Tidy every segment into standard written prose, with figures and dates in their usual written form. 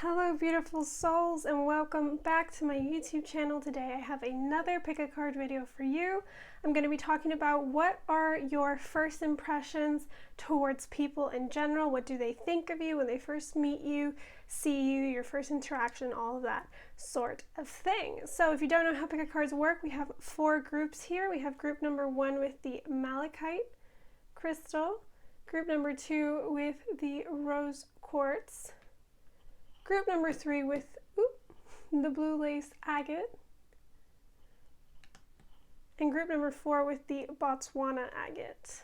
Hello beautiful souls, and welcome back to my YouTube channel. Today I have another pick a card video for you. I'm going to be talking about what are your first impressions towards people in general. What do they think of you when they first meet you, see you, your first interaction, all of that sort of thing. So if you don't know how pick a cards work, we have 4 groups here. We have group number 1 with the malachite crystal, group number 2 with the rose quartz, group number 3 with the blue lace agate, and group number 4 with the Botswana agate.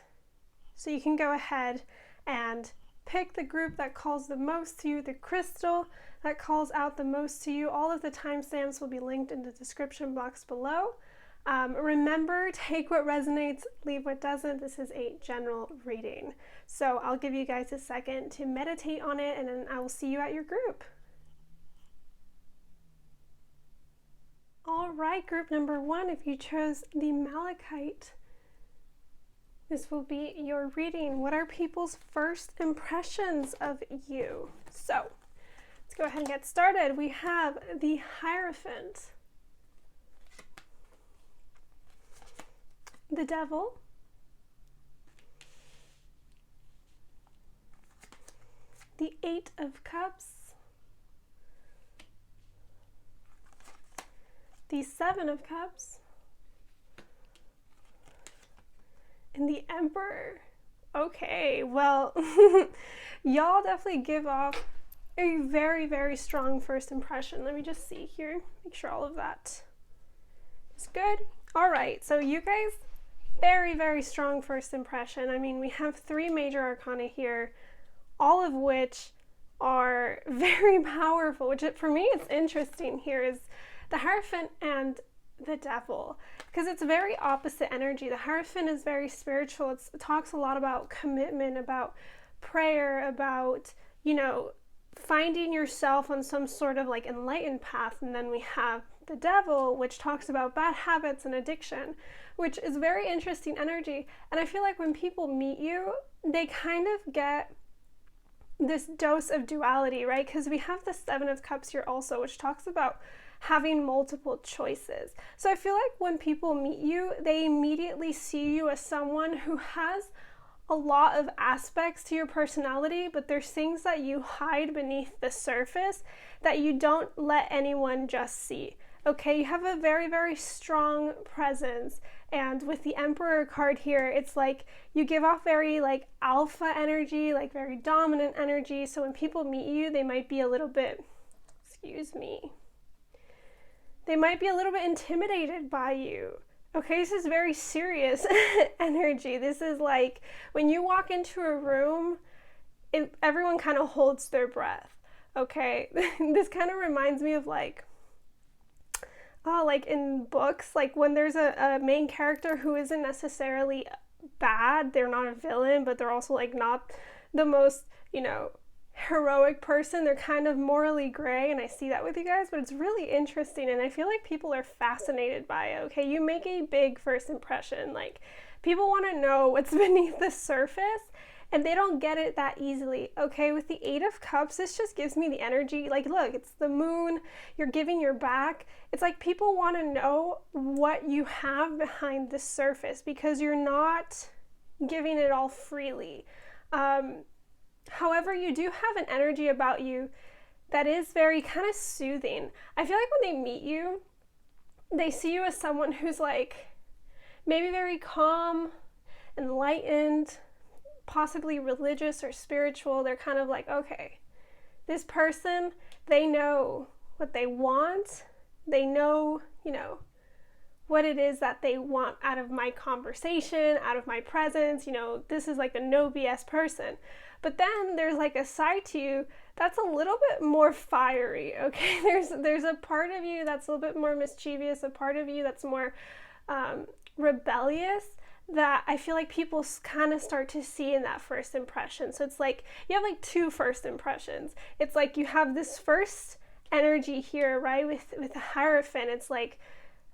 So you can go ahead and pick the group that calls the most to you, the crystal that calls out the most to you. All of the timestamps will be linked in the description box below. Remember, take what resonates, leave what doesn't. This is a general reading. So I'll give you guys a second to meditate on it, and then I will see you at your group. All right, group number 1, if you chose the malachite, this will be your reading. What are people's first impressions of you? So let's go ahead and get started. We have the Hierophant, the Devil, the 8 of Cups, the 7 of Cups, and the Emperor. Okay, well, y'all definitely give off a very, very strong first impression. Let me just see here, make sure all of that is good. All right, so you guys, very, very strong first impression. I mean, we have 3 major arcana here, all of which are very powerful, which for me, it's interesting here is the Hierophant and the Devil, because it's very opposite energy. The Hierophant is very spiritual. It talks a lot about commitment, about prayer, about, you know, finding yourself on some sort of like enlightened path. And then we have the Devil, which talks about bad habits and addiction, which is very interesting energy. And I feel like when people meet you, they kind of get this dose of duality, right? Because we have the 7 of Cups here also, which talks about having multiple choices. So I feel like when people meet you, they immediately see you as someone who has a lot of aspects to your personality, but there's things that you hide beneath the surface that you don't let anyone just see. Okay, you have a very, very strong presence. And with the Emperor card here, it's like you give off very like alpha energy, like very dominant energy. So when people meet you, they might be a little bit, they might be a little bit intimidated by you. Okay, this is very serious energy. This is like when you walk into a room, everyone kind of holds their breath. Okay, this kind of reminds me of like in books, like when there's a main character who isn't necessarily bad, they're not a villain, but they're also like not the most, you know, heroic person. They're kind of morally gray, and I see that with you guys, but it's really interesting, and I feel like people are fascinated by it. Okay, you make a big first impression. Like, people want to know what's beneath the surface, and they don't get it that easily. Okay, with the 8 of Cups, this just gives me the energy. Like, look, it's the moon, you're giving your back. It's like people want to know what you have behind the surface because you're not giving it all freely. However, you do have an energy about you that is very kind of soothing. I feel like when they meet you, they see you as someone who's like maybe very calm, enlightened, possibly religious or spiritual. They're kind of like, okay, this person, they know what they want. They know, you know, what it is that they want out of my conversation, out of my presence. You know, this is like a no BS person. But then there's like a side to you that's a little bit more fiery, okay? There's a part of you that's a little bit more mischievous, a part of you that's more rebellious, that I feel like people kind of start to see in that first impression. So it's like you have like 2 first impressions. It's like you have this first energy here, right? With the Hierophant, it's like,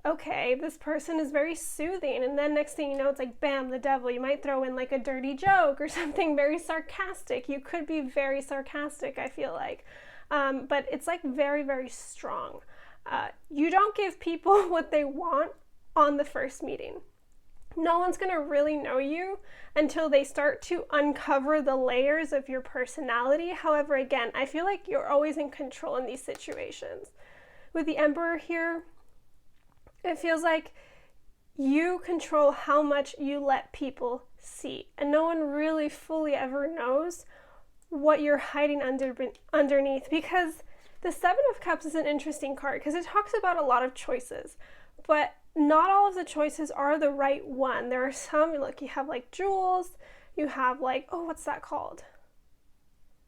okay, this person is very soothing, and then next thing you know, it's like, bam, the Devil. You might throw in like a dirty joke or something very sarcastic. You could be very sarcastic, I feel like. but it's like very, very strong. You don't give people what they want on the first meeting. No one's going to really know you until they start to uncover the layers of your personality. However, again, I feel like you're always in control in these situations. With the Emperor here, it feels like you control how much you let people see. And no one really fully ever knows what you're hiding underneath, because the Seven of Cups is an interesting card because it talks about a lot of choices, but not all of the choices are the right one. There are some, look, you have like jewels, you have like, oh, what's that called?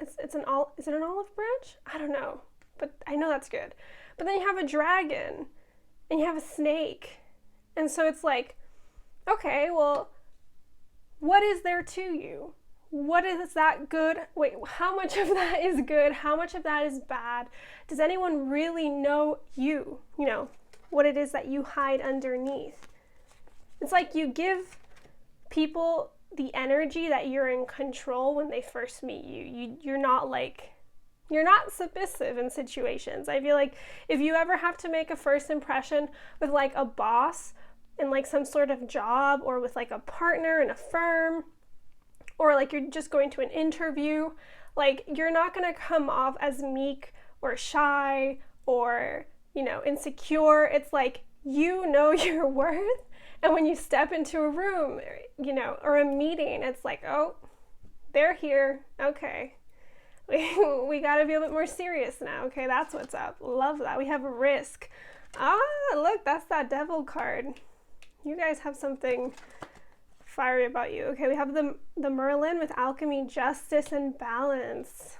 Is it an olive branch? I don't know, but I know that's good. But then you have a dragon and you have a snake. And so it's like, okay, well, what is there to you? What is that good? Wait, how much of that is good? How much of that is bad? Does anyone really know you? You know, what it is that you hide underneath. It's like you give people the energy that you're in control when they first meet you. You're not submissive in situations. I feel like if you ever have to make a first impression with like a boss in like some sort of job, or with like a partner in a firm, or like you're just going to an interview, like you're not going to come off as meek or shy or, you know, insecure. It's like, you know your worth. And when you step into a room, you know, or a meeting, it's like, oh, they're here. Okay. We got to be a bit more serious now. Okay, that's what's up. Love that. We have a risk. Ah, look, that's that devil card. You guys have something fiery about you. Okay, we have the Merlin with alchemy, justice, and balance.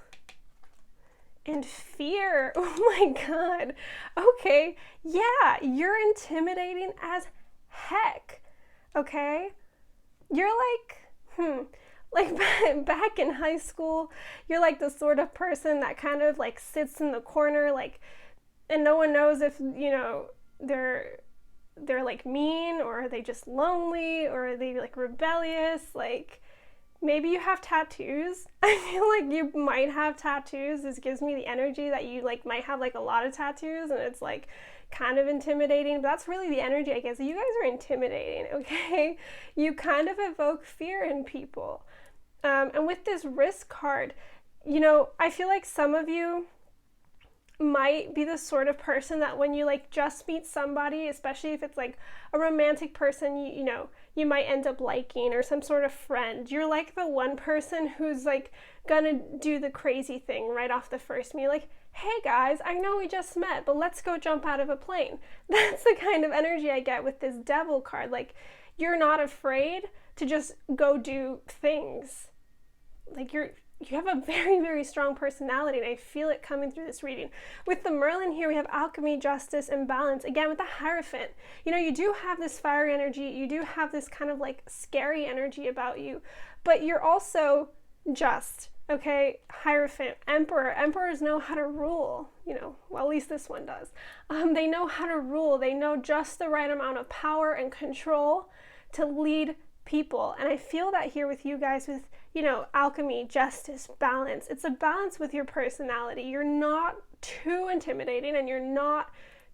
And fear. Oh my God. Okay. Yeah, you're intimidating as heck. Okay? You're like back in high school, you're like the sort of person that kind of like sits in the corner, like, and no one knows if, you know, they're like mean, or are they just lonely, or are they like rebellious? Like, maybe you have tattoos. I feel like you might have tattoos. This gives me the energy that you like might have like a lot of tattoos, and it's like kind of intimidating, but that's really the energy, I guess. You guys are intimidating, okay? You kind of evoke fear in people. And with this risk card, you know, I feel like some of you might be the sort of person that when you like just meet somebody, especially if it's like a romantic person, you know, you might end up liking, or some sort of friend, you're like the one person who's like gonna do the crazy thing right off the first meet. Like, hey guys, I know we just met, but let's go jump out of a plane. That's the kind of energy I get with this devil card. Like, you're not afraid to just go do things. Like, you have a very, very strong personality, and I feel it coming through this reading. With the Merlin here, we have alchemy, justice, and balance. Again, with the Hierophant, you know, you do have this fiery energy, you do have this kind of like scary energy about you, but you're also just, okay? Hierophant, Emperor. Emperors know how to rule, you know, well, at least this one does. They know how to rule. They know just the right amount of power and control to lead people. And I feel that here with you guys, with, you know, alchemy, justice, balance. It's a balance with your personality. You're not too intimidating, and you're not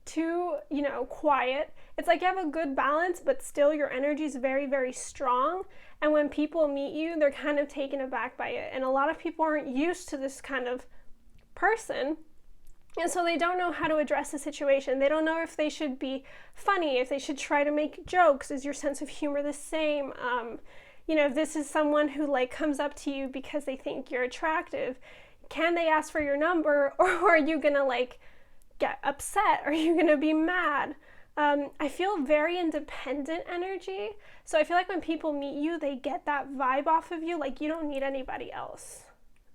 too, you know, quiet. It's like you have a good balance, but still your energy is very, very strong. And when people meet you, they're kind of taken aback by it. And a lot of people aren't used to this kind of person, and so they don't know how to address the situation. They don't know if they should be funny, if they should try to make jokes. Is your sense of humor the same? You know, if this is someone who like comes up to you because they think you're attractive, can they ask for your number, or are you gonna like get upset? Are you gonna be mad? I feel very independent energy. So I feel like when people meet you, they get that vibe off of you, like you don't need anybody else.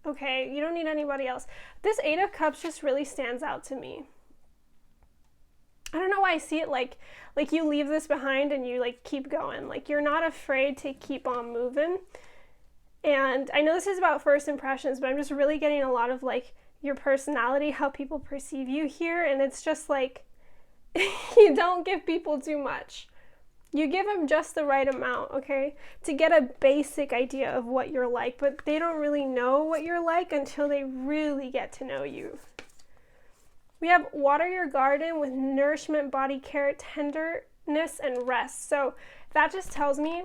Okay, you don't need anybody else. This Eight of Cups just really stands out to me. I don't know why I see it like you leave this behind and you like keep going. Like you're not afraid to keep on moving. And I know this is about first impressions, but I'm just really getting a lot of like your personality, how people perceive you here. And it's just like, you don't give people too much. You give them just the right amount, okay? To get a basic idea of what you're like, but they don't really know what you're like until they really get to know you. We have water your garden with nourishment, body care, tenderness, and rest. So that just tells me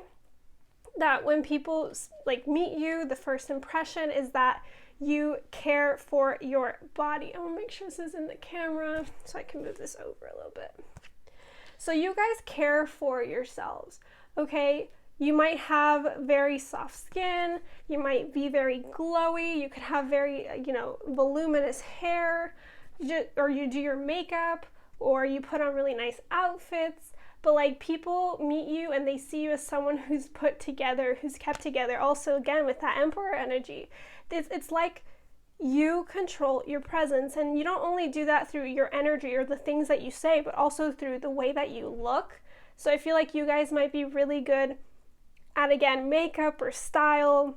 that when people like meet you, the first impression is that you care for your body. I want to make sure this is in the camera so I can move this over a little bit. So you guys care for yourselves, okay? You might have very soft skin, you might be very glowy, you could have very, voluminous hair, or you do your makeup, or you put on really nice outfits, but like people meet you and they see you as someone who's put together, who's kept together. Also, again, with that Emperor energy, it's like you control your presence, and you don't only do that through your energy or the things that you say, but also through the way that you look. So I feel like you guys might be really good at, again, makeup or style,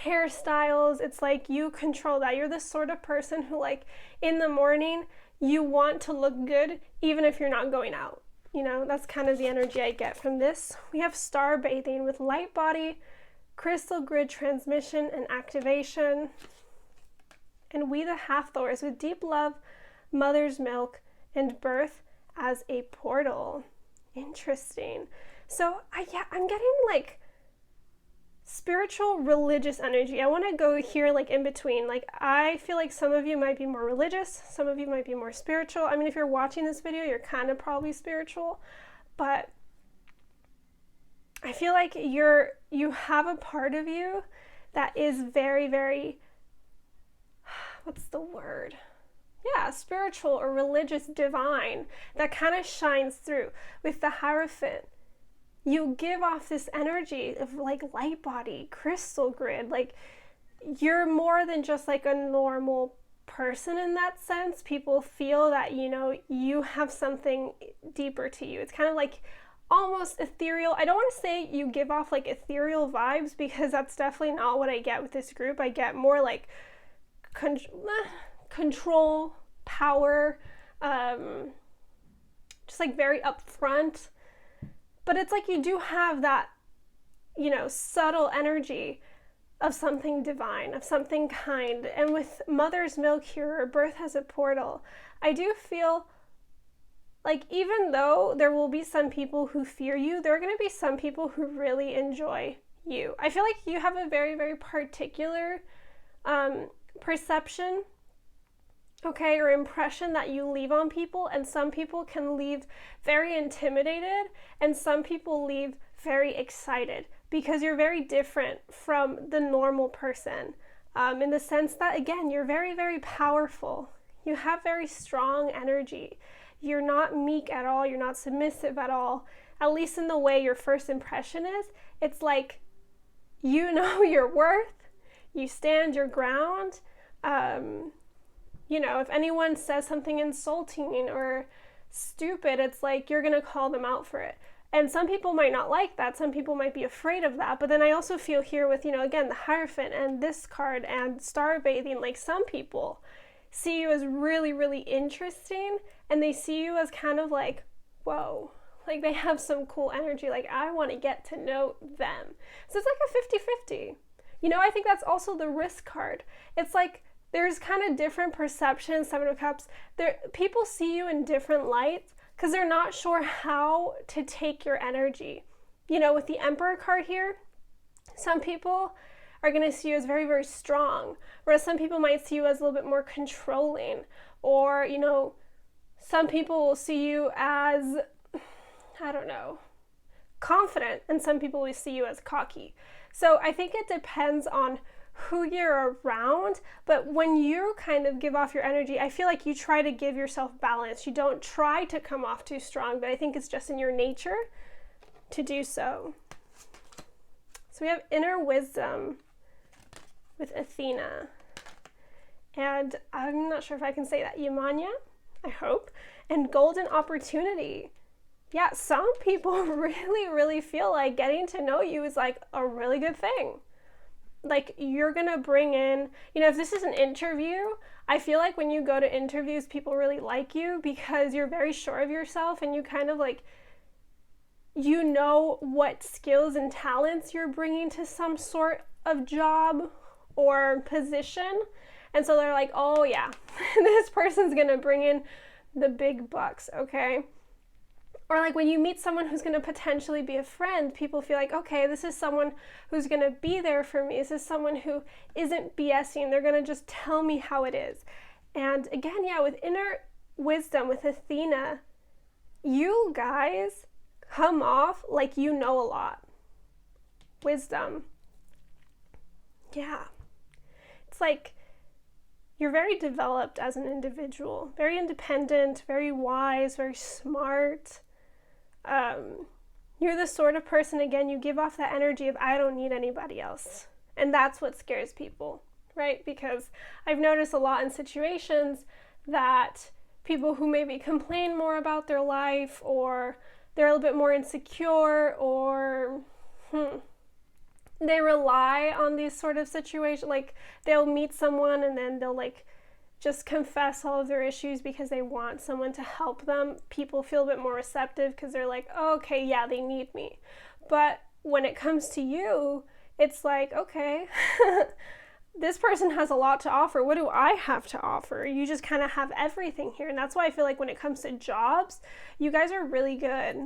hairstyles. It's like you control that. You're the sort of person who, like, in the morning, you want to look good even if you're not going out. That's kind of the energy I get from this. We have star bathing with light body, crystal grid transmission and activation. And we the Hathors with deep love, mother's milk, and birth as a portal. Interesting. So I'm getting like spiritual, religious energy. I want to go here like in between. Like I feel like some of you might be more religious, some of you might be more spiritual. I mean, if you're watching this video, you're kind of probably spiritual, but I feel like you have a part of you that is very, very, what's the word? Yeah, spiritual or religious, divine, that kind of shines through. With the Hierophant, you give off this energy of like light body, crystal grid. Like you're more than just like a normal person in that sense. People feel that, you have something deeper to you. It's kind of like almost ethereal. I don't want to say you give off like ethereal vibes, because that's definitely not what I get with this group. I get more like control, power, just like very upfront. But it's like you do have that, subtle energy of something divine, of something kind. And with mother's milk here, or birth as a portal, I do feel like even though there will be some people who fear you, there are going to be some people who really enjoy you. I feel like you have a very, very particular perception, okay, or impression that you leave on people, and some people can leave very intimidated, and some people leave very excited, because you're very different from the normal person, in the sense that, again, you're very, very powerful. You have very strong energy. You're not meek at all. You're not submissive at all, at least in the way your first impression is. It's like, you know your worth. You stand your ground. If anyone says something insulting or stupid, it's like you're going to call them out for it. And some people might not like that. Some people might be afraid of that. But then I also feel here with, again, the Hierophant and this card and star bathing, like some people see you as really, really interesting, and they see you as kind of like, whoa, like they have some cool energy. Like I want to get to know them. So it's like a 50-50. I think that's also the risk card. It's like there's kind of different perceptions. Seven of Cups. People see you in different lights because they're not sure how to take your energy. With the Emperor card here, some people are going to see you as very, very strong, whereas some people might see you as a little bit more controlling, or, some people will see you as, I don't know, confident, and some people will see you as cocky. So I think it depends on who you're around, but when you kind of give off your energy, I feel like you try to give yourself balance. You don't try to come off too strong, but I think it's just in your nature to do so. So we have inner wisdom with Athena, and I'm not sure if I can say that, Yamanya, I hope, and golden opportunity. Yeah, some people really, really feel like getting to know you is like a really good thing. Like you're gonna bring in, if this is an interview, I feel like when you go to interviews, people really like you because you're very sure of yourself, and you kind of like, what skills and talents you're bringing to some sort of job or position. And so they're like, oh yeah, this person's gonna bring in the big bucks, okay? Or like when you meet someone who's going to potentially be a friend, people feel like, okay, this is someone who's going to be there for me. This is someone who isn't BSing. They're going to just tell me how it is. And again, yeah, with inner wisdom, with Athena, you guys come off like you know a lot. Wisdom. Yeah. It's like you're very developed as an individual, very independent, very wise, very smart. You're the sort of person, again, you give off that energy of, I don't need anybody else. And that's what scares people, right? Because I've noticed a lot in situations that people who maybe complain more about their life, or they're a little bit more insecure, or they rely on these sort of situations, like they'll meet someone and then they'll like just confess all of their issues because they want someone to help them. People feel a bit more receptive because they're like, oh, okay, yeah, they need me. But when it comes to you, it's like, okay, this person has a lot to offer. What do I have to offer? You just kind of have everything here. And that's why I feel like when it comes to jobs, you guys are really good.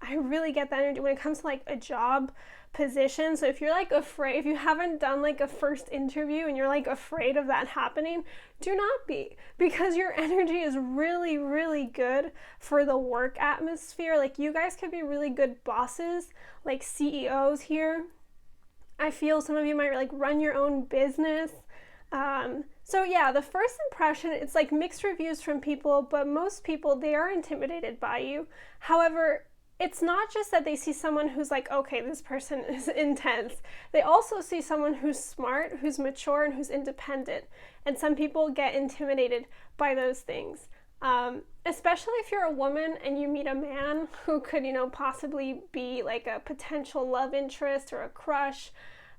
I really get that energy when it comes to like a job position. So if you're like afraid, if you haven't done like a first interview and you're like afraid of that happening, do not be, because your energy is really, really good for the work atmosphere. Like you guys could be really good bosses, like CEOs here. I feel some of you might like run your own business. So yeah, the first impression, it's like mixed reviews from people, but most people, they are intimidated by you. However, it's not just that they see someone who's like, okay, this person is intense. They also see someone who's smart, who's mature, and who's independent. And some people get intimidated by those things. Especially if you're a woman and you meet a man who could, possibly be like a potential love interest or a crush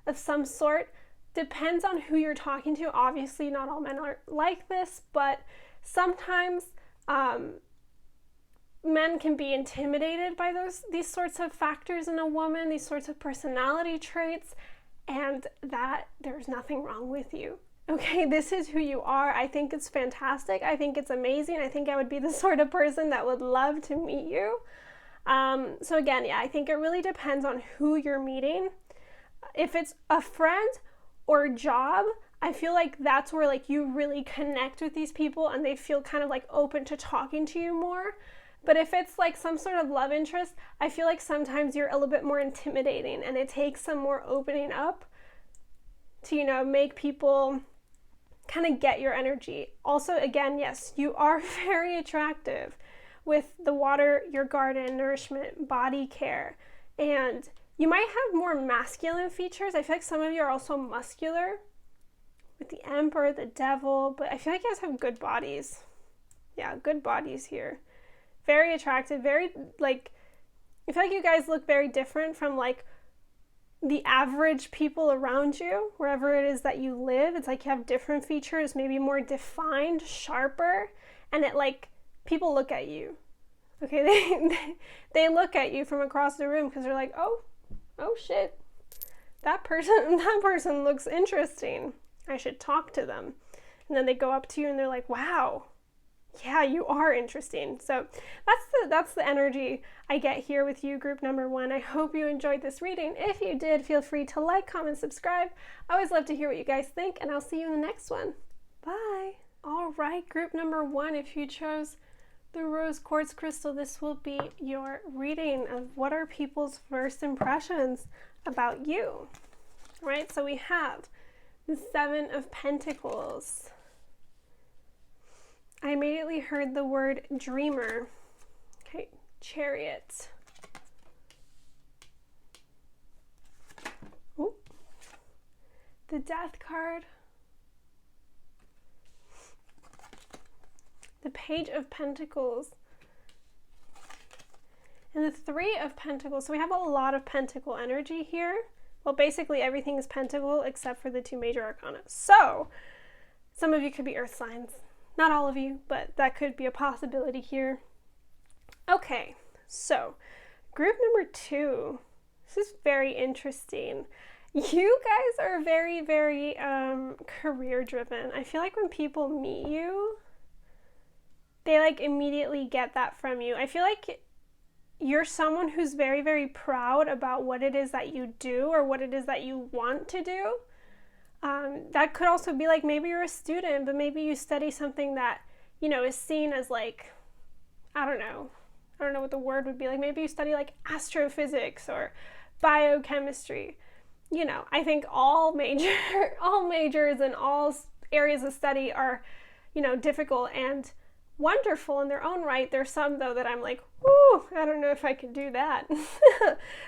of some sort. Depends on who you're talking to. Obviously, not all men are like this, but sometimes men can be intimidated by these sorts of factors in a woman, these sorts of personality traits, and that there's nothing wrong with you. Okay, this is who you are. I think it's fantastic. I think it's amazing. I think I would be the sort of person that would love to meet you. So again, yeah, I think it really depends on who you're meeting. If it's a friend or a job, I feel like that's where like you really connect with these people and they feel kind of like open to talking to you more. But if it's like some sort of love interest, I feel like sometimes you're a little bit more intimidating and it takes some more opening up to, make people kind of get your energy. Also, again, yes, you are very attractive with the water, your garden, nourishment, body care. And you might have more masculine features. I feel like some of you are also muscular with the Emperor, the Devil, but I feel like you guys have good bodies. Yeah, good bodies here. Very attractive, very, like, I feel like you guys look very different from, like, the average people around you, wherever it is that you live. It's like you have different features, maybe more defined, sharper, and it, like, people look at you. Okay, they look at you from across the room because they're like, oh shit, that person looks interesting. I should talk to them. And then they go up to you and they're like, wow. Yeah, you are interesting. So that's the energy I get here with you, group number 1. I hope you enjoyed this reading. If you did, feel free to like, comment, subscribe. I always love to hear what you guys think, and I'll see you in the next one. Bye. All right, group number 1, if you chose the rose quartz crystal, this will be your reading of what are people's first impressions about you. All right, so we have the 7 of Pentacles. I immediately heard the word dreamer. Okay, Chariot. Ooh. The Death card. The Page of Pentacles. And the 3 of Pentacles. So we have a lot of Pentacle energy here. Well, basically everything is Pentacle except for the 2 major arcana. So, some of you could be earth signs. Not all of you, but that could be a possibility here. Okay, so group number 2. This is very interesting. You guys are very, very career driven. I feel like when people meet you, they like immediately get that from you. I feel like you're someone who's very, very proud about what it is that you do or what it is that you want to do. That could also be like maybe you're a student, but maybe you study something that, you know, is seen as like, I don't know what the word would be. Like maybe you study like astrophysics or biochemistry. You know, I think all majors and all areas of study are, you know, difficult and wonderful in their own right. There's some though that I'm like, whoo, I don't know if I could do that.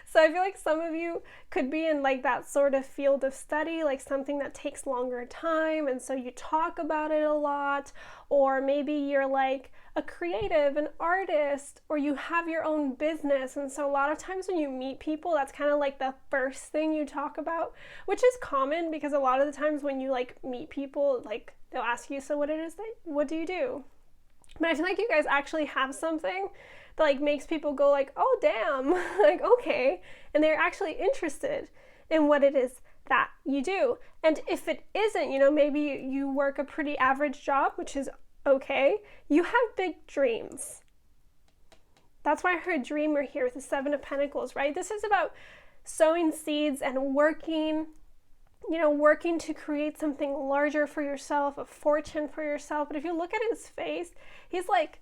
So I feel like some of you could be in like that sort of field of study, like something that takes longer time, and so you talk about it a lot. Or maybe you're like a creative, an artist, or you have your own business, and so a lot of times when you meet people, that's kind of like the first thing you talk about, which is common because a lot of the times when you like meet people, like they'll ask you, so what do you do? But I feel like you guys actually have something that like makes people go like, oh damn, like okay, and they're actually interested in what it is that you do. And if it isn't, you know, maybe you work a pretty average job, which is okay, you have big dreams. That's why I heard dreamer here with the 7 of Pentacles, right? This is about sowing seeds and working to create something larger for yourself, a fortune for yourself. But if you look at his face, he's like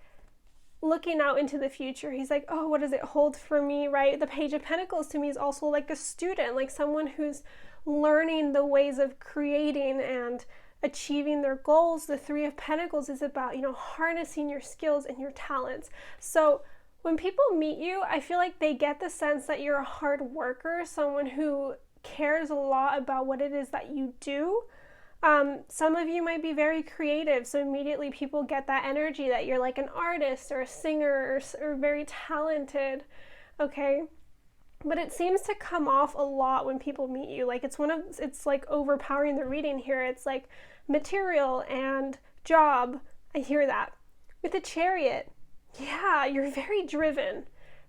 looking out into the future. He's like, oh, what does it hold for me, right? The Page of Pentacles to me is also like a student, like someone who's learning the ways of creating and achieving their goals. The 3 of Pentacles is about, you know, harnessing your skills and your talents. So when people meet you, I feel like they get the sense that you're a hard worker, someone who cares a lot about what it is that you do. Some of you might be very creative, so immediately people get that energy that you're like an artist or a singer or very talented, okay? But it seems to come off a lot when people meet you. Like it's like overpowering the reading here. It's like material and job. I hear that. With the Chariot, yeah, you're very driven,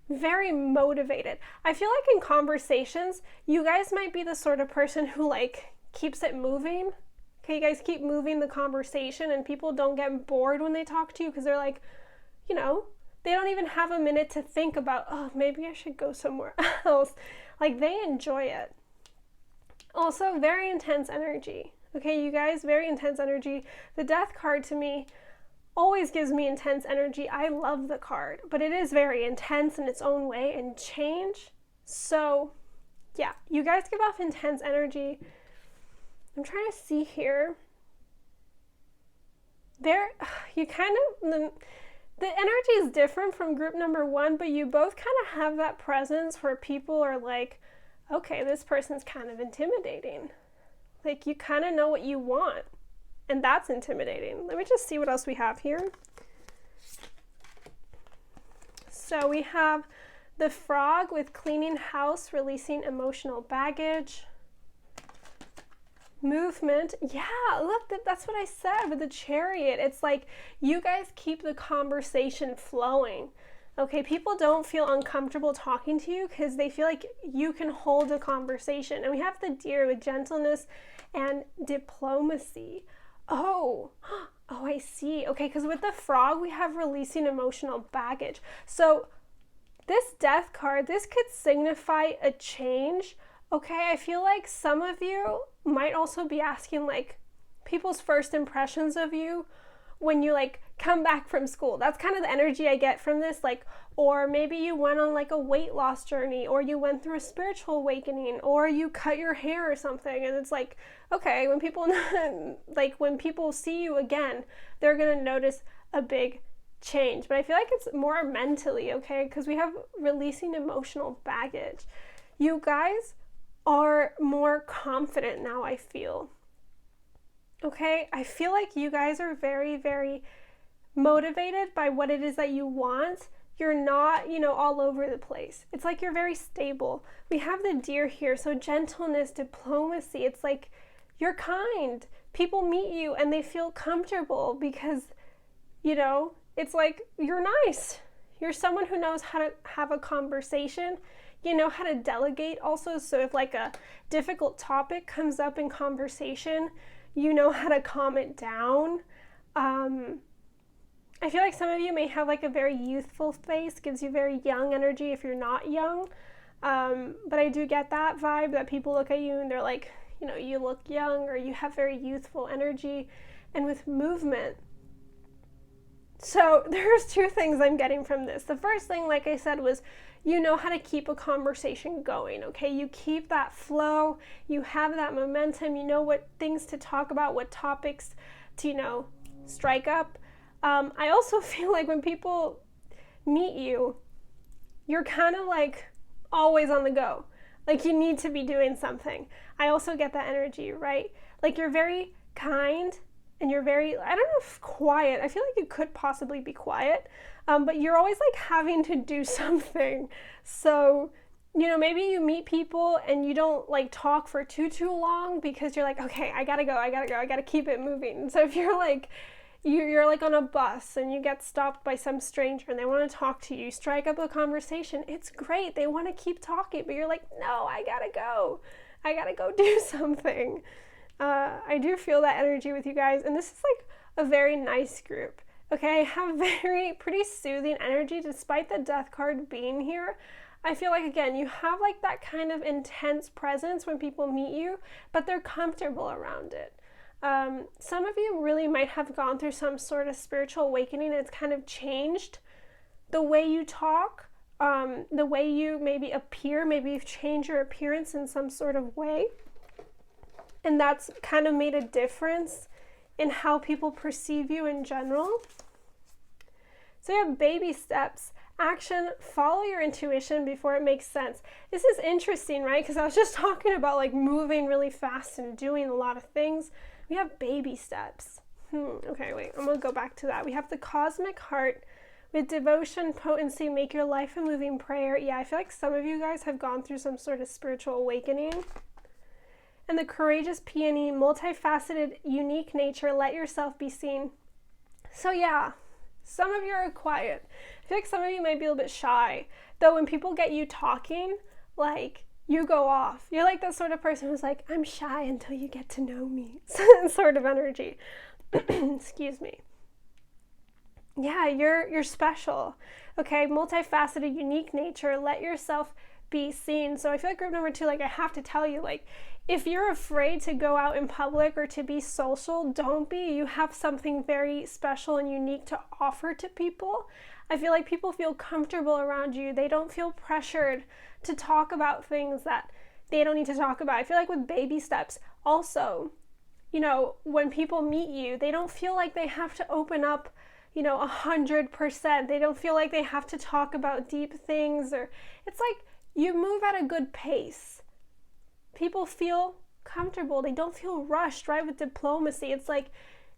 very motivated. I feel like in conversations, you guys might be the sort of person who like keeps it moving. Okay, you guys keep moving the conversation and people don't get bored when they talk to you because they're like, you know, they don't even have a minute to think about, oh, maybe I should go somewhere else. Like they enjoy it. Also, very intense energy. Okay, you guys, very intense energy. The Death card to me always gives me intense energy. I love the card, but it is very intense in its own way and change. So yeah, you guys give off intense energy. I'm trying to see here. You kind of, the energy is different from group number 1, but you both kind of have that presence where people are like, okay, this person's kind of intimidating. Like you kind of know what you want. And that's intimidating. Let me just see what else we have here. So we have the Frog with cleaning house, releasing emotional baggage. Movement. Yeah, look, that's what I said with the Chariot. It's like you guys keep the conversation flowing. Okay, people don't feel uncomfortable talking to you because they feel like you can hold a conversation. And we have the Deer with gentleness and diplomacy. Oh, I see. Okay, because with the Frog, we have releasing emotional baggage. So this Death card, this could signify a change. Okay, I feel like some of you might also be asking like people's first impressions of you when you like come back from school. That's kind of the energy I get from this, like, or maybe you went on like a weight loss journey, or you went through a spiritual awakening, or you cut your hair or something, and it's like, okay, when people when people see you again, they're gonna notice a big change. But I feel like it's more mentally, okay, because we have releasing emotional baggage. You guys are more confident now, I feel. Okay, I feel like you guys are very, very motivated by what it is that you want. You're not, you know, all over the place. It's like you're very stable. We have the Deer here, so gentleness, diplomacy. It's like you're kind. People meet you and they feel comfortable because, you know, it's like you're nice. You're someone who knows how to have a conversation. You know how to delegate also. So if like a difficult topic comes up in conversation, you know how to calm it down. I feel like some of you may have like a very youthful face, gives you very young energy if you're not young. But I do get that vibe that people look at you and they're like, you know, you look young or you have very youthful energy. And with movement, so there's two things I'm getting from this. The first thing, like I said, was you know how to keep a conversation going, okay? You keep that flow, you have that momentum, you know what things to talk about, what topics to, you know, strike up. I also feel like when people meet you, you're kind of like always on the go. Like you need to be doing something. I also get that energy, right? Like you're very kind and you're very, I don't know if quiet. I feel like you could possibly be quiet, but you're always like having to do something. So, you know, maybe you meet people and you don't like talk for too long because you're like, okay, I gotta go, I gotta keep it moving. So if you're like, you're like on a bus and you get stopped by some stranger and they want to talk to you, you strike up a conversation. It's great. They want to keep talking, but you're like, no, I gotta go do something. I do feel that energy with you guys, and this is like a very nice group. Okay, I have pretty soothing energy despite the death card being here. I feel like, again, you have like that kind of intense presence when people meet you, but they're comfortable around it. Some of you really might have gone through some sort of spiritual awakening and it's kind of changed the way you talk, the way you maybe appear. Maybe you've changed your appearance in some sort of way. And that's kind of made a difference in how people perceive you in general. So you have baby steps. Action, follow your intuition before it makes sense. This is interesting, right? Because I was just talking about like moving really fast and doing a lot of things. We have baby steps. Okay, wait, I'm gonna go back to that. We have the cosmic heart with devotion, potency, make your life a moving prayer. Yeah, I feel like some of you guys have gone through some sort of spiritual awakening. And the courageous peony, multifaceted, unique nature, let yourself be seen. So yeah, some of you are quiet. I feel like some of you might be a little bit shy. Though when people get you talking, like, you go off. You're like that sort of person who's like, I'm shy until you get to know me, sort of energy. Excuse me. Yeah, you're special. Okay, multifaceted, unique nature, let yourself be seen. So I feel like group number 2, like I have to tell you, like, if you're afraid to go out in public or to be social, don't be. You have something very special and unique to offer to people. I feel like people feel comfortable around you. They don't feel pressured to talk about things that they don't need to talk about. I feel like with baby steps, also, you know, when people meet you, they don't feel like they have to open up, you know, 100%. They don't feel like they have to talk about deep things, or it's like you move at a good pace. People feel comfortable. They don't feel rushed, right? With diplomacy, it's like,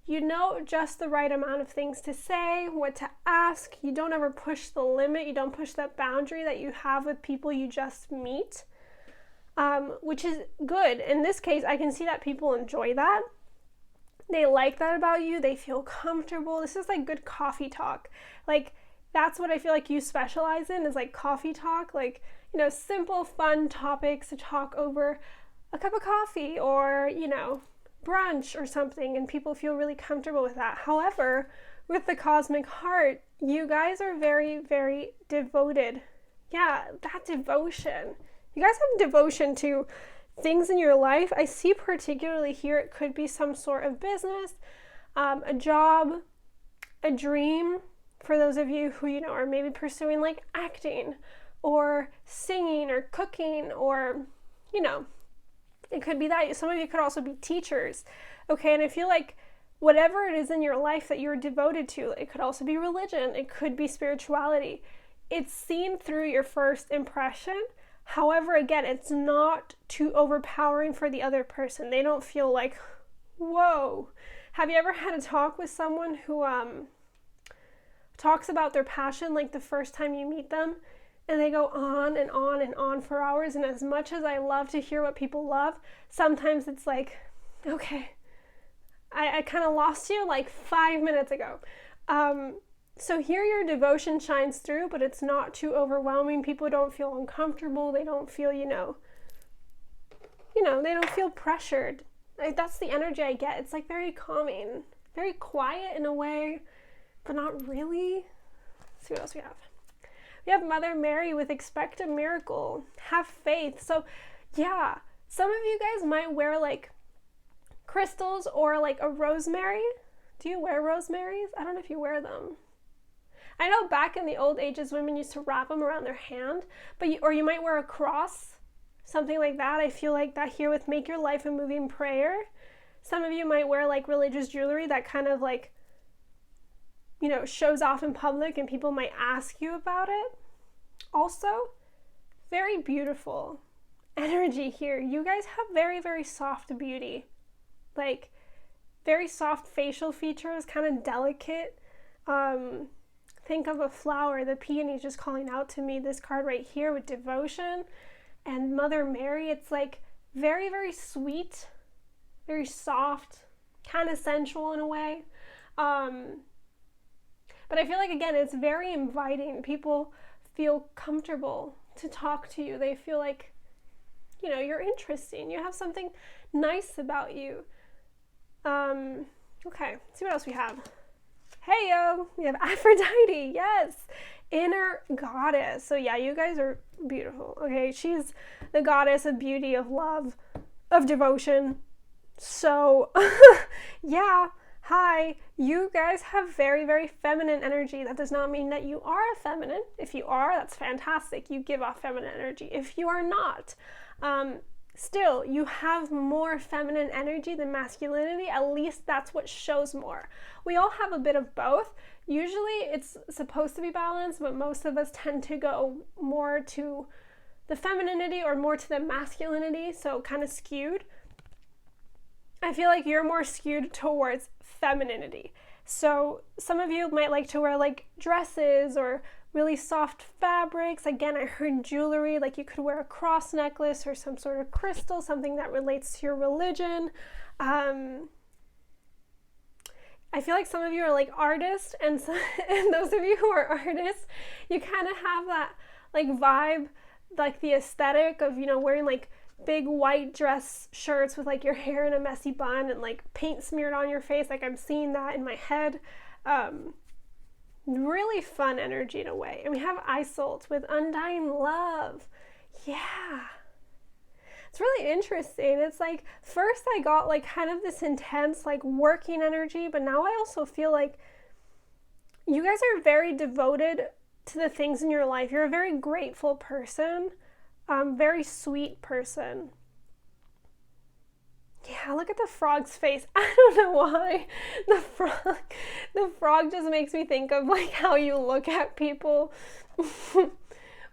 you know, just the right amount of things to say, what to ask. You don't ever push the limit. You don't push that boundary that you have with people you just meet, which is good. In this case, I can see that people enjoy that. They like that about you. They feel comfortable. This is like good coffee talk. Like, that's what I feel like you specialize in, is like coffee talk. Like, you know, simple, fun topics to talk over a cup of coffee or, you know, brunch or something, and people feel really comfortable with that. However, with the cosmic heart, you guys are very, very devoted. Yeah, that devotion. You guys have devotion to things in your life. I see particularly here, it could be some sort of business, a job, a dream, for those of you who, you know, are maybe pursuing like acting or singing or cooking, or, you know, it could be that. Some of you could also be teachers, okay? And I feel like whatever it is in your life that you're devoted to, it could also be religion, it could be spirituality. It's seen through your first impression. However, again, it's not too overpowering for the other person. They don't feel like, whoa. Have you ever had a talk with someone who talks about their passion like the first time you meet them? And they go on and on and on for hours. And as much as I love to hear what people love, sometimes it's like, okay, I kind of lost you like 5 minutes ago. So here your devotion shines through, but it's not too overwhelming. People don't feel uncomfortable. They don't feel, they don't feel pressured. Like, that's the energy I get. It's like very calming, very quiet in a way, but not really. Let's see what else we have. We have Mother Mary with expect a miracle. Have faith. So yeah, some of you guys might wear like crystals or like a rosemary. Do you wear rosemaries? I don't know if you wear them. I know back in the old ages, women used to wrap them around their hand, or you might wear a cross, something like that. I feel like that here with Make Your Life a Moving Prayer. Some of you might wear like religious jewelry that kind of like, shows off in public and people might ask you about it. Also, very beautiful energy here. You guys have very, very soft beauty. Like, very soft facial features, kind of delicate. Think of a flower. The peony is just calling out to me. This card right here with devotion and Mother Mary, it's like very, very sweet, very soft, kind of sensual in a way. But I feel like, again, it's very inviting. People feel comfortable to talk to you. They feel like, you're interesting. You have something nice about you. Okay, let's see what else we have. Hey, yo, we have Aphrodite, yes, inner goddess. So yeah, you guys are beautiful, okay? She's the goddess of beauty, of love, of devotion. So, yeah, hi, you guys have very, very feminine energy. That does not mean that you are feminine. If you are, that's fantastic. You give off feminine energy. If you are not, still, you have more feminine energy than masculinity. At least that's what shows more. We all have a bit of both. Usually it's supposed to be balanced, but most of us tend to go more to the femininity or more to the masculinity, so kind of skewed. I feel like you're more skewed towards femininity. So some of you might like to wear like dresses or really soft fabrics. Again, I heard jewelry, like you could wear a cross necklace or some sort of crystal, something that relates to your religion. I feel like some of you are like artists, and those of you who are artists, you kind of have that like vibe, like the aesthetic of, wearing like big white dress shirts with like your hair in a messy bun and like paint smeared on your face. Like I'm seeing that in my head. Really fun energy in a way. And we have Isolt with undying love. Yeah. It's really interesting. It's like, first I got like kind of this intense like working energy, but now I also feel like you guys are very devoted to the things in your life. You're a very grateful person, very sweet person. Yeah, look at the frog's face. I don't know why. The frog just makes me think of like how you look at people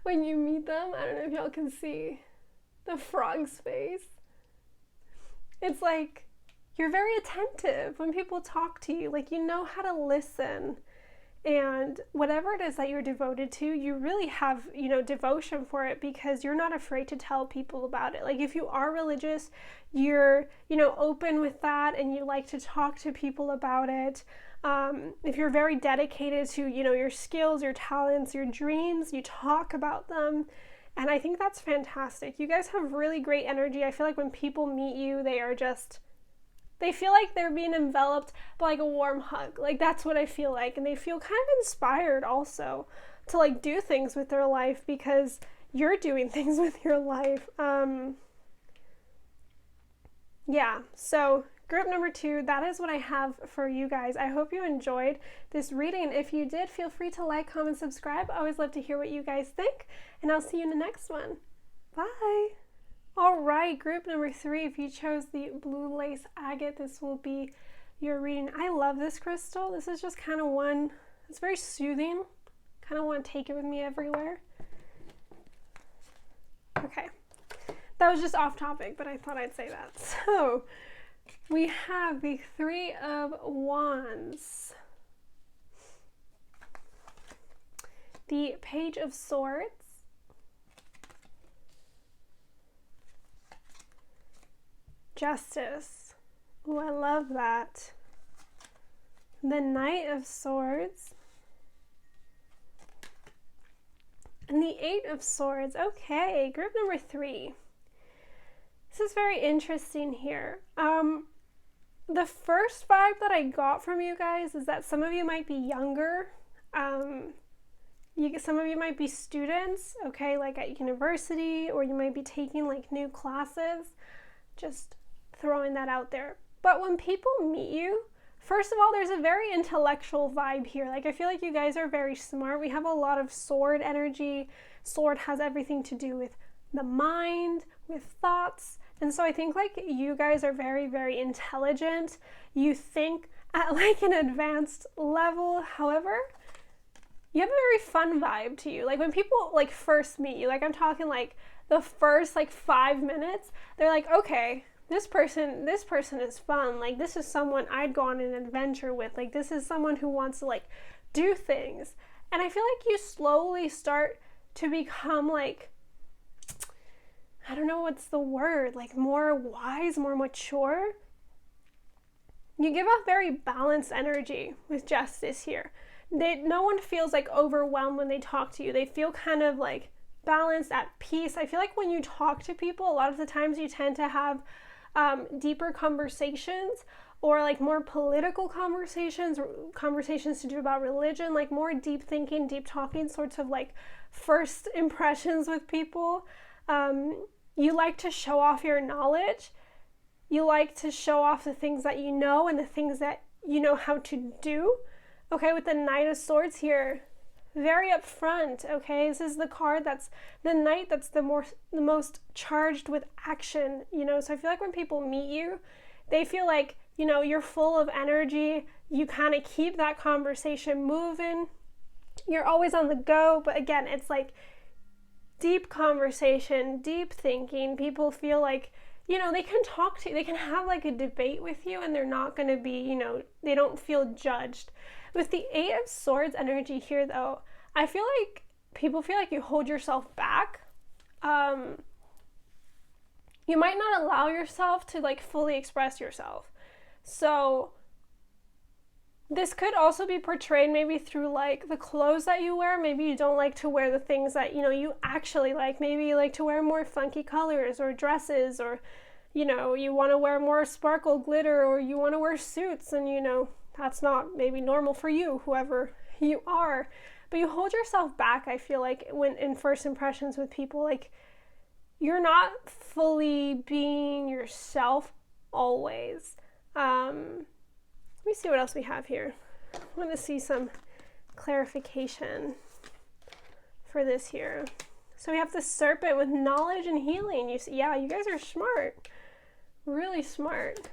when you meet them. I don't know if y'all can see the frog's face. It's like you're very attentive when people talk to you. Like, you know how to listen. And whatever it is that you're devoted to, you really have, devotion for it because you're not afraid to tell people about it. Like if you are religious, you're, open with that and you like to talk to people about it. If you're very dedicated to, your skills, your talents, your dreams, you talk about them. And I think that's fantastic. You guys have really great energy. I feel like when people meet you, they feel like they're being enveloped by like a warm hug. Like that's what I feel like. And they feel kind of inspired also to like do things with their life because you're doing things with your life. Yeah, so group number 2, that is what I have for you guys. I hope you enjoyed this reading. If you did, feel free to like, comment, subscribe. I always love to hear what you guys think. And I'll see you in the next one. Bye. All right, group number 3, if you chose the blue lace agate, this will be your reading. I love this crystal. This is just kind of one, it's very soothing. Kind of want to take it with me everywhere. Okay, that was just off topic, but I thought I'd say that. So we have the 3 of Wands, the Page of Swords, Justice. Ooh, I love that. The Knight of Swords And the Eight of Swords. Okay, group number 3. This is very interesting here. The first vibe that I got from you guys is that some of you might be younger. Some of you might be students, okay, like at university, or you might be taking like new classes. Just throwing that out there. But when people meet you, first of all, there's a very intellectual vibe here. Like, I feel like you guys are very smart. We have a lot of sword energy. Sword has everything to do with the mind, with thoughts. And so I think like you guys are very, very intelligent. You think at like an advanced level. However, you have a very fun vibe to you. Like when people like first meet you, like I'm talking like the first like 5 minutes, they're like, okay, this person is fun. Like this is someone I'd go on an adventure with. Like this is someone who wants to like do things. And I feel like you slowly start to become like, I don't know what's the word, like more wise, more mature. You give off very balanced energy with Justice here. No one feels like overwhelmed when they talk to you. They feel kind of like balanced, at peace. I feel like when you talk to people, a lot of the times you tend to have deeper conversations, or like more political conversations, conversations to do about religion, like more deep thinking, deep talking sorts of like first impressions with people. You like to show off your knowledge. You like to show off the things that you know and the things that you know how to do. Okay, with the Knight of Swords here, very upfront, okay? This is the card that's the Knight that's the most charged with action, you know? So I feel like when people meet you, they feel like, you know, you're full of energy. You kind of keep that conversation moving. You're always on the go, but again, it's like deep conversation, deep thinking. People feel like, you know, they can talk to you, they can have like a debate with you, and they're not going to be, you know, they don't feel judged. With the Eight of Swords energy here, though, I feel like people feel like you hold yourself back. You might not allow yourself to like fully express yourself. So this could also be portrayed maybe through like the clothes that you wear. Maybe you don't like to wear the things that, you know, you actually like. Maybe you like to wear more funky colors or dresses, or, you know, you want to wear more sparkle glitter, or you want to wear suits, and, you know, that's not maybe normal for you, whoever you are. But you hold yourself back, I feel like, when in first impressions with people. Like, you're not fully being yourself always. Let me see what else we have here. I want to see some clarification for this here. So we have the Serpent with knowledge and healing. You see, yeah, you guys are smart. Really smart.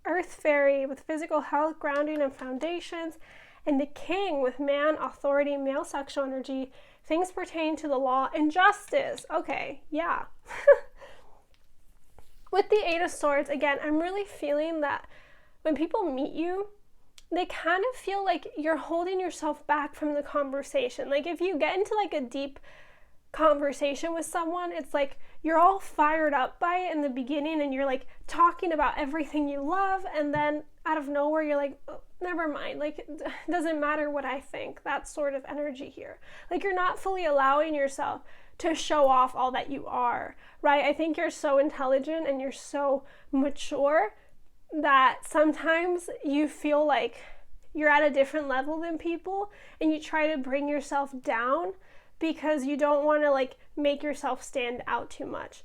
Earth Fairy with physical health, grounding, and foundations. And the King with man, authority, male sexual energy, things pertaining to the law, and justice. Okay, yeah. With the Eight of Swords, again, I'm really feeling that when people meet you, they kind of feel like you're holding yourself back from the conversation. Like if you get into like a deep conversation with someone, it's like you're all fired up by it in the beginning, and you're like talking about everything you love, and then out of nowhere you're like, oh, never mind, like it doesn't matter what I think. That sort of energy here. Like you're not fully allowing yourself to show off all that you are, right? I think you're so intelligent and you're so mature that sometimes you feel like you're at a different level than people, and you try to bring yourself down because you don't want to like make yourself stand out too much.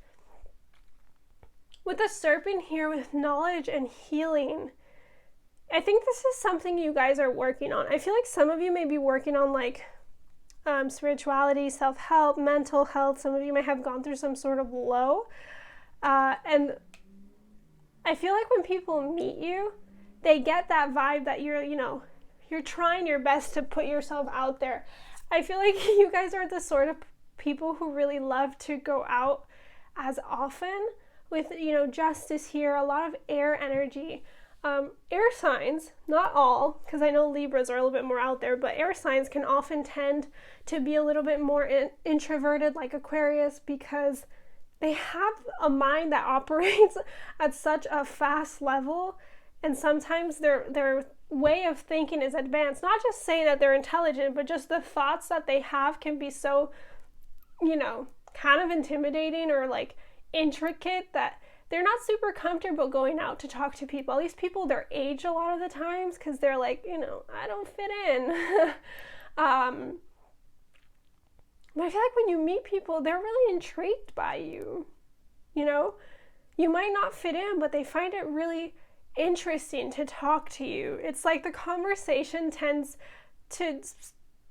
With the Serpent here with knowledge and healing, I think this is something you guys are working on. I feel like some of you may be working on like spirituality, self-help, mental health. Some of you may have gone through some sort of low. And I feel like when people meet you, they get that vibe that you're, you know, you're trying your best to put yourself out there. I feel like you guys are the sort of people who really love to go out as often with, you know, Justice here, a lot of air energy. Air signs, not all, because I know Libras are a little bit more out there, but air signs can often tend to be a little bit more introverted, like Aquarius, because they have a mind that operates at such a fast level, and sometimes their way of thinking is advanced. Not just saying that they're intelligent, but just the thoughts that they have can be so, kind of intimidating or like intricate that they're not super comfortable going out to talk to people, at least people their age a lot of the times, because they're like, I don't fit in. But I feel like when you meet people, they're really intrigued by you. You might not fit in, but they find it really interesting to talk to you. It's like the conversation tends to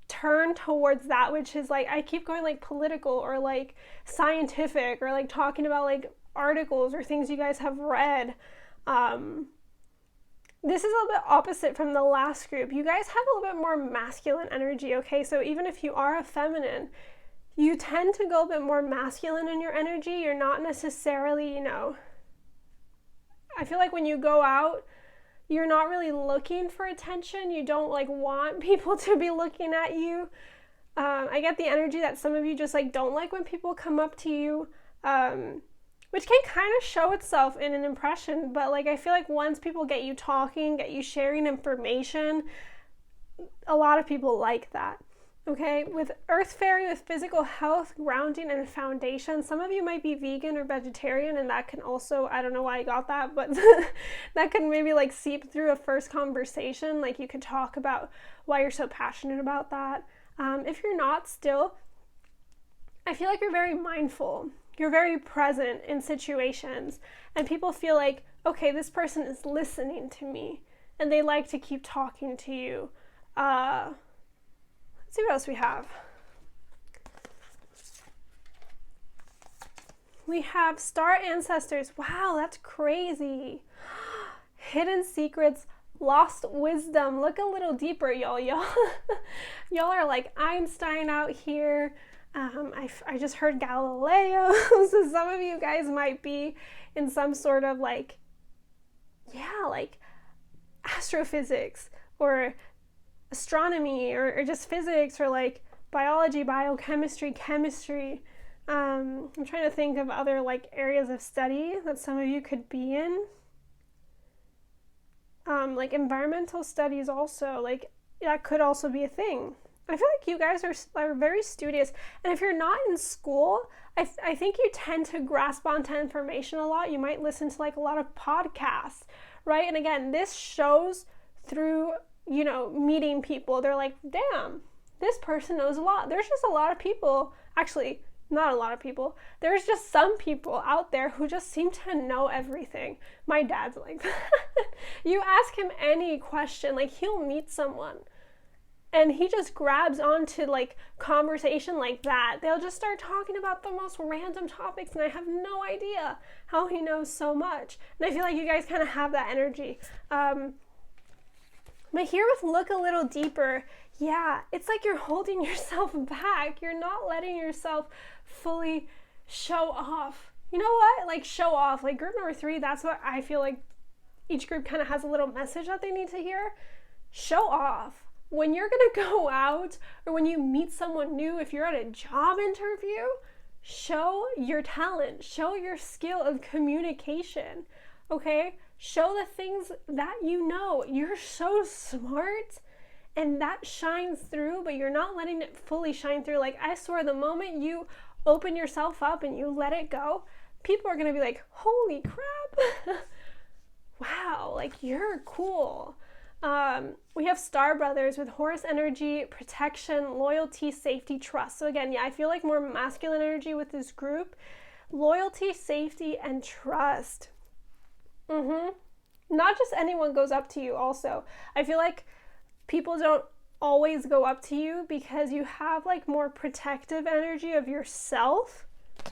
turn towards that which is like, I keep going like political or like scientific or like talking about like articles or things you guys have read. This is a little bit opposite from the last group. You guys have a little bit more masculine energy, okay? So even if you are a feminine, you tend to go a bit more masculine in your energy. You're not necessarily, I feel like when you go out, you're not really looking for attention. You don't like want people to be looking at you. I get the energy that some of you just like don't like when people come up to you, which can kind of show itself in an impression. But like I feel like once people get you talking, get you sharing information, a lot of people like that. Okay, with Earth Fairy, with physical health, grounding, and foundation, some of you might be vegan or vegetarian, and that can also, I don't know why I got that, but that can maybe like seep through a first conversation. Like you could talk about why you're so passionate about that. If you're not still, I feel like you're very mindful. You're very present in situations, and people feel like, okay, this person is listening to me, and they like to keep talking to you. Let's see what else we have. We have star ancestors. Wow, that's crazy. Hidden secrets, lost wisdom. Look a little deeper, y'all. Y'all are like Einstein out here. I just heard Galileo. So some of you guys might be in some sort of like astrophysics or astronomy or just physics or like biology, biochemistry, chemistry. I'm trying to think of other like areas of study that some of you could be in. Like environmental studies also, like that could also be a thing. I feel like you guys are very studious, and if you're not in school, I think you tend to grasp onto information a lot. You might listen to like a lot of podcasts, right? And again, this shows through meeting people. They're like, damn, this person knows a lot. There's just a lot of people, actually not a lot of people, there's just some people out there who just seem to know everything. My dad's like that. You ask him any question, like he'll meet someone and he just grabs onto like conversation like that. They'll just start talking about the most random topics, and I have no idea how he knows so much. And I feel like you guys kind of have that energy. But here with look a little deeper, yeah, it's like you're holding yourself back. You're not letting yourself fully show off. You know what? Like show off. Like group number 3, that's what I feel like each group kind of has a little message that they need to hear. Show off. When you're going to go out or when you meet someone new, if you're at a job interview, show your talent. Show your skill of communication. Okay? Show the things that you know. You're so smart and that shines through, but you're not letting it fully shine through. Like I swear, the moment you open yourself up and you let it go, people are going to be like, holy crap. Wow, like you're cool. We have Star Brothers with Horus energy, protection, loyalty, safety, trust. So again, yeah, I feel like more masculine energy with this group. Loyalty, safety, and trust. Not just anyone goes up to you also. I feel like people don't always go up to you because you have like more protective energy of yourself,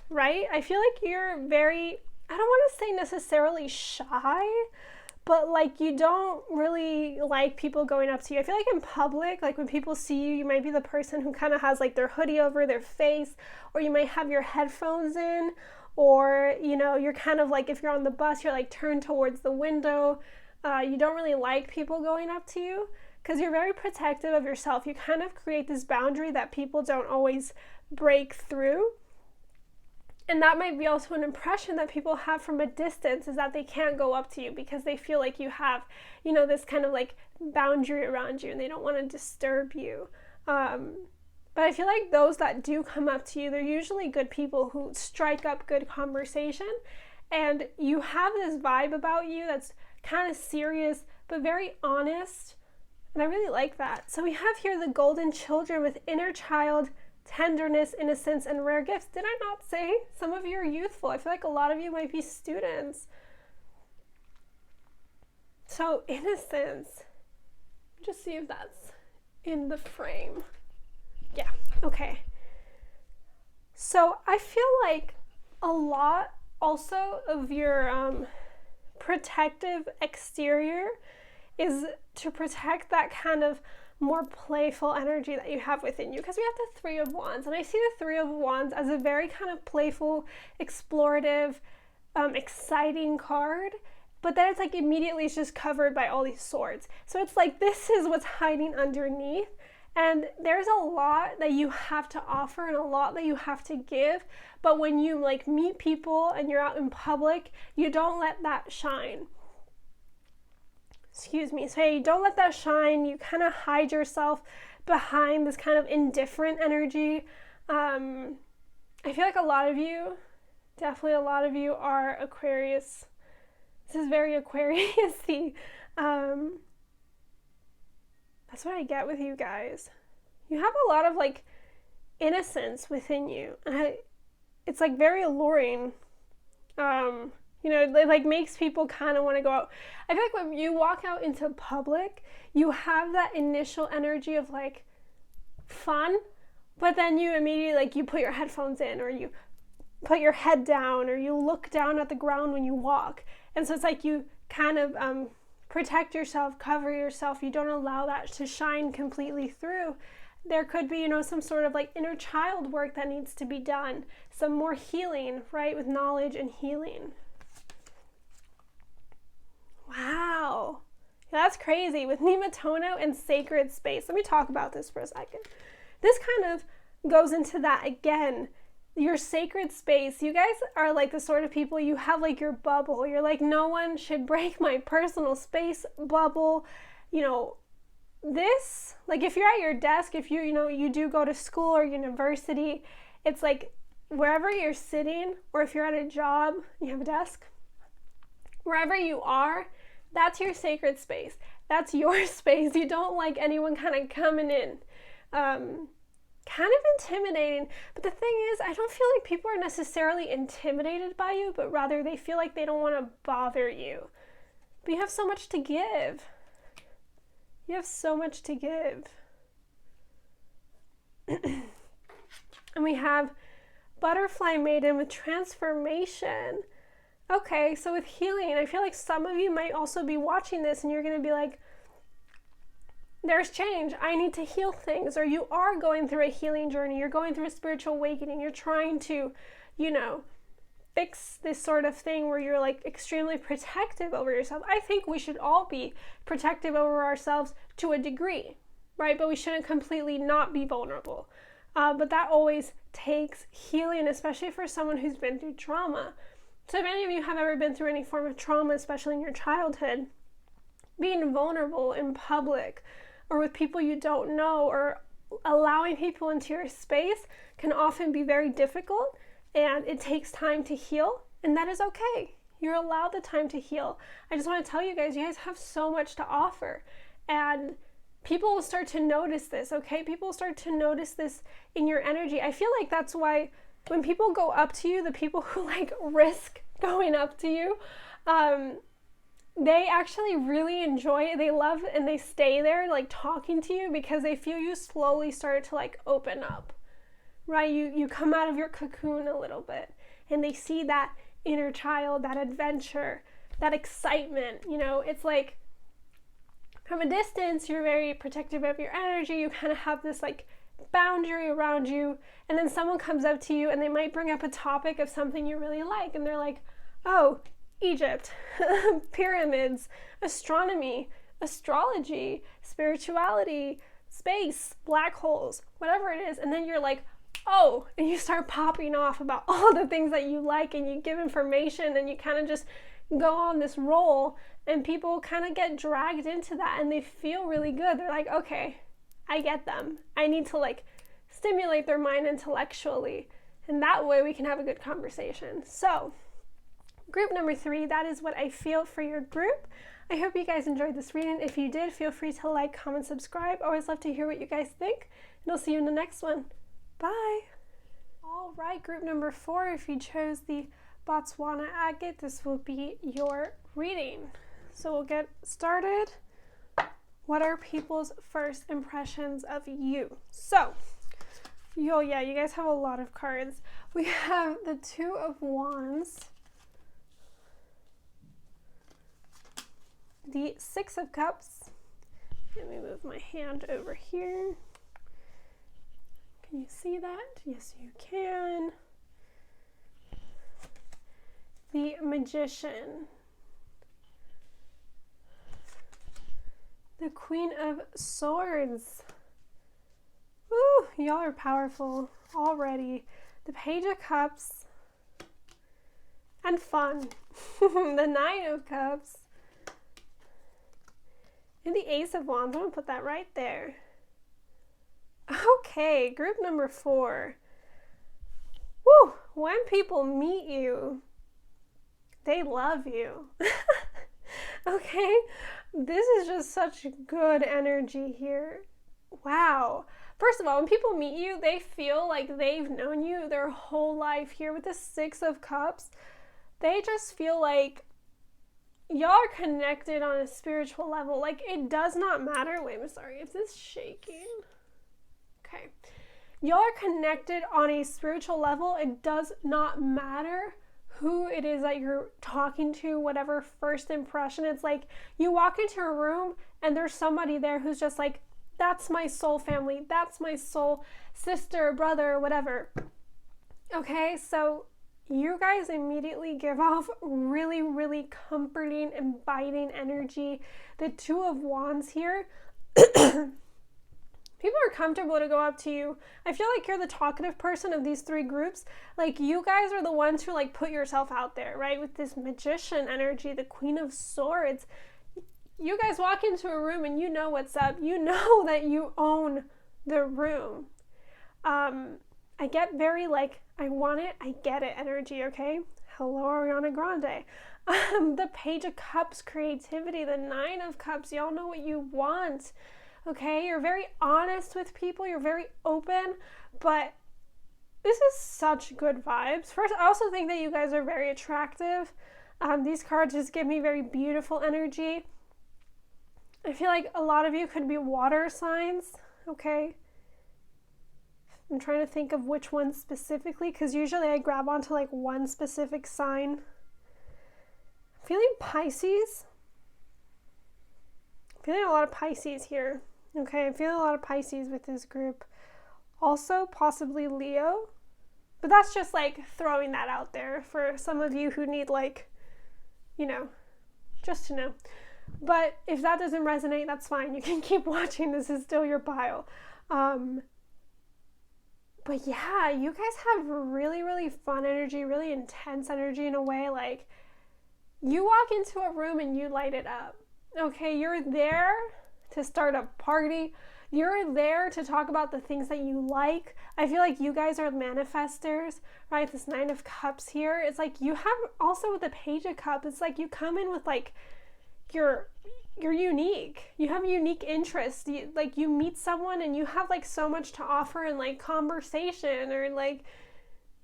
right? I feel like you're very, I don't want to say necessarily shy, but like you don't really like people going up to you. I feel like in public, like when people see you, you might be the person who kind of has like their hoodie over their face, or you might have your headphones in, or you're kind of like, if you're on the bus, you're like turned towards the window. You don't really like people going up to you because you're very protective of yourself. You kind of create this boundary that people don't always break through. And that might be also an impression that people have from a distance, is that they can't go up to you because they feel like you have, this kind of like boundary around you and they don't want to disturb you. But I feel like those that do come up to you, they're usually good people who strike up good conversation, and you have this vibe about you that's kind of serious but very honest, and I really like that. So we have here the golden children with inner child, tenderness, innocence, and rare gifts. Did I not say some of you are youthful? I feel like a lot of you might be students. So innocence, just see if that's in the frame. Yeah, okay. So I feel like a lot also of your protective exterior is to protect that kind of more playful energy that you have within you, because we have the Three of Wands, and I see the Three of Wands as a very kind of playful, explorative, exciting card, but then it's like immediately it's just covered by all these swords. So it's like this is what's hiding underneath, and there's a lot that you have to offer and a lot that you have to give, but when you like meet people and you're out in public, you don't let that shine. Excuse me. So you don't let that shine. You kind of hide yourself behind this kind of indifferent energy. I feel like a lot of you, definitely a lot of you are Aquarius. This is very Aquarius-y. That's what I get with you guys. You have a lot of like innocence within you. And it's like very alluring. You know, it like makes people kind of want to go out. I feel like when you walk out into public, you have that initial energy of like fun, but then you immediately like you put your headphones in, or you put your head down, or you look down at the ground when you walk. And so it's like you kind of protect yourself, cover yourself. You don't allow that to shine completely through. There could be, you know, some sort of like inner child work that needs to be done. Some more healing, right? With knowledge and healing. Wow. That's crazy. With Nematono and sacred space. Let me talk about this for a second. This kind of goes into that again. Your sacred space. You guys are like the sort of people, you have like your bubble. You're like, no one should break my personal space bubble. You know, this, like if you're at your desk, if you know, you do go to school or university, it's like wherever you're sitting, or if you're at a job, you have a desk, wherever you are, that's your sacred space. That's your space. You don't like anyone kind of coming in. Kind of intimidating. But the thing is, I don't feel like people are necessarily intimidated by you, but rather they feel like they don't want to bother you. But you have so much to give. You have so much to give. And we have Butterfly Maiden with transformation. Okay, so with healing, I feel like some of you might also be watching this and you're going to be like, there's change. I need to heal things. Or you are going through a healing journey. You're going through a spiritual awakening. You're trying to, you know, fix this sort of thing where you're like extremely protective over yourself. I think we should all be protective over ourselves to a degree, right? But we shouldn't completely not be vulnerable. But that always takes healing, especially for someone who's been through trauma. So if any of you have ever been through any form of trauma, especially in your childhood, being vulnerable in public or with people you don't know, or allowing people into your space can often be very difficult, and it takes time to heal, and that is okay. You're allowed the time to heal. I just want to tell you guys have so much to offer, and people will start to notice this, okay? People will start to notice this in your energy. I feel like that's why when people go up to you, the people who like risk going up to you, they actually really enjoy it. They love it, and they stay there like talking to you because they feel you slowly start to like open up, right? You come out of your cocoon a little bit, and they see that inner child, that adventure, that excitement. You know, it's like from a distance, you're very protective of your energy. You kind of have this like boundary around you, and then someone comes up to you and they might bring up a topic of something you really like, and they're like, oh, Egypt, pyramids, astronomy, astrology, spirituality, space, black holes, whatever it is. And then you're like, oh, and you start popping off about all the things that you like, and you give information, and you kind of just go on this roll, and people kind of get dragged into that and they feel really good. They're like, okay, I get them. I need to like stimulate their mind intellectually, and that way we can have a good conversation. So group number 3, that is what I feel for your group. I hope you guys enjoyed this reading. If you did, feel free to like, comment, subscribe. Always love to hear what you guys think, and I'll see you in the next one. Bye. All right, group number 4, if you chose the Botswana agate, this will be your reading. So we'll get started. What are people's first impressions of you? So, you guys have a lot of cards. We have the 2 of Wands, the 6 of Cups. Let me move my hand over here. Can you see that? Yes, you can. The Magician, the Queen of Swords. Woo, y'all are powerful already. The Page of Cups, and fun. The 9 of Cups, and the Ace of Wands. I'm gonna put that right there. Okay, group number 4. Woo, when people meet you, they love you. Okay, this is just such good energy here. Wow. First of all, when people meet you, they feel like they've known you their whole life. Here with the 6 of Cups, they just feel like y'all are connected on a spiritual level. Like, it does not matter. Wait, I'm sorry. Is this shaking? Okay. Y'all are connected on a spiritual level. It does not matter who it is that you're talking to, whatever first impression. It's like you walk into a room and there's somebody there who's just like, that's my soul family. That's my soul sister, brother, whatever. Okay, so you guys immediately give off really, really comforting, inviting energy. The 2 of Wands here. People are comfortable to go up to you. I feel like you're the talkative person of these 3 groups. Like, you guys are the ones who like put yourself out there, right? With this Magician energy, the Queen of Swords. You guys walk into a room and you know what's up. You know that you own the room. I get very like, I want it, I get it energy, okay? Hello, Ariana Grande. The Page of Cups, creativity. The 9 of Cups, y'all know what you want. Okay, you're very honest with people, you're very open, but this is such good vibes. First, I also think that you guys are very attractive. These cards just give me very beautiful energy. I feel like a lot of you could be water signs, okay? I'm trying to think of which one specifically, because usually I grab onto like one specific sign. I'm feeling Pisces. I'm feeling a lot of Pisces here. Okay, I'm feeling a lot of Pisces with this group. Also, possibly Leo. But that's just like throwing that out there for some of you who need like, you know, just to know. But if that doesn't resonate, that's fine. You can keep watching. This is still your pile. But yeah, you guys have really, really fun energy, really intense energy in a way. Like, you walk into a room and you light it up. Okay, you're there to start a party. You're there to talk about the things that you like. I feel like you guys are manifestors, right? This 9 of Cups here. It's like you have also with the Page of Cups, it's like you come in with like you're unique. You have unique interests. You meet someone and you have like so much to offer in like conversation or like,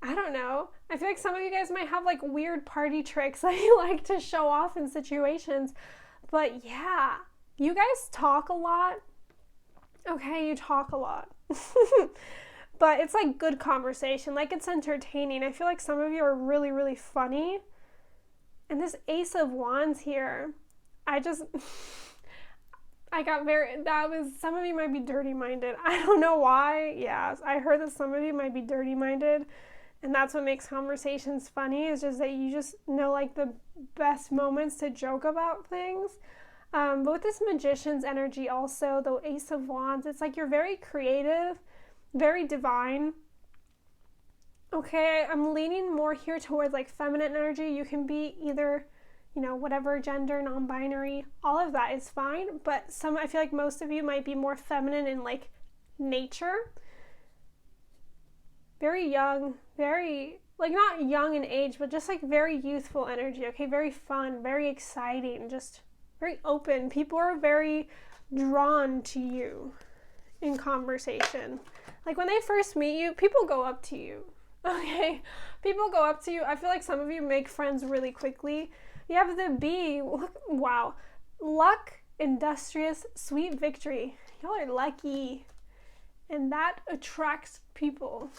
I don't know. I feel like some of you guys might have like weird party tricks that you like to show off in situations. But yeah, you guys talk a lot. Okay, you talk a lot. But it's like good conversation. Like, it's entertaining. I feel like some of you are really, really funny. And this Ace of Wands here, some of you might be dirty-minded. I don't know why. Yeah, I heard that some of you might be dirty-minded. And that's what makes conversations funny, is just that you just know like the best moments to joke about things. But with this Magician's energy also, the Ace of Wands, it's like you're very creative, very divine. Okay, I'm leaning more here towards like feminine energy. You can be either, whatever gender, non-binary, all of that is fine. But I feel like most of you might be more feminine in like nature. Very young, very, like not young in age, but just like very youthful energy, okay? Very fun, very exciting, just very open. People are very drawn to you in conversation. Like when they first meet you, people go up to you, okay? People go up to you. I feel like some of you make friends really quickly. You have the B, wow. Luck, industrious, sweet victory. Y'all are lucky. And that attracts people.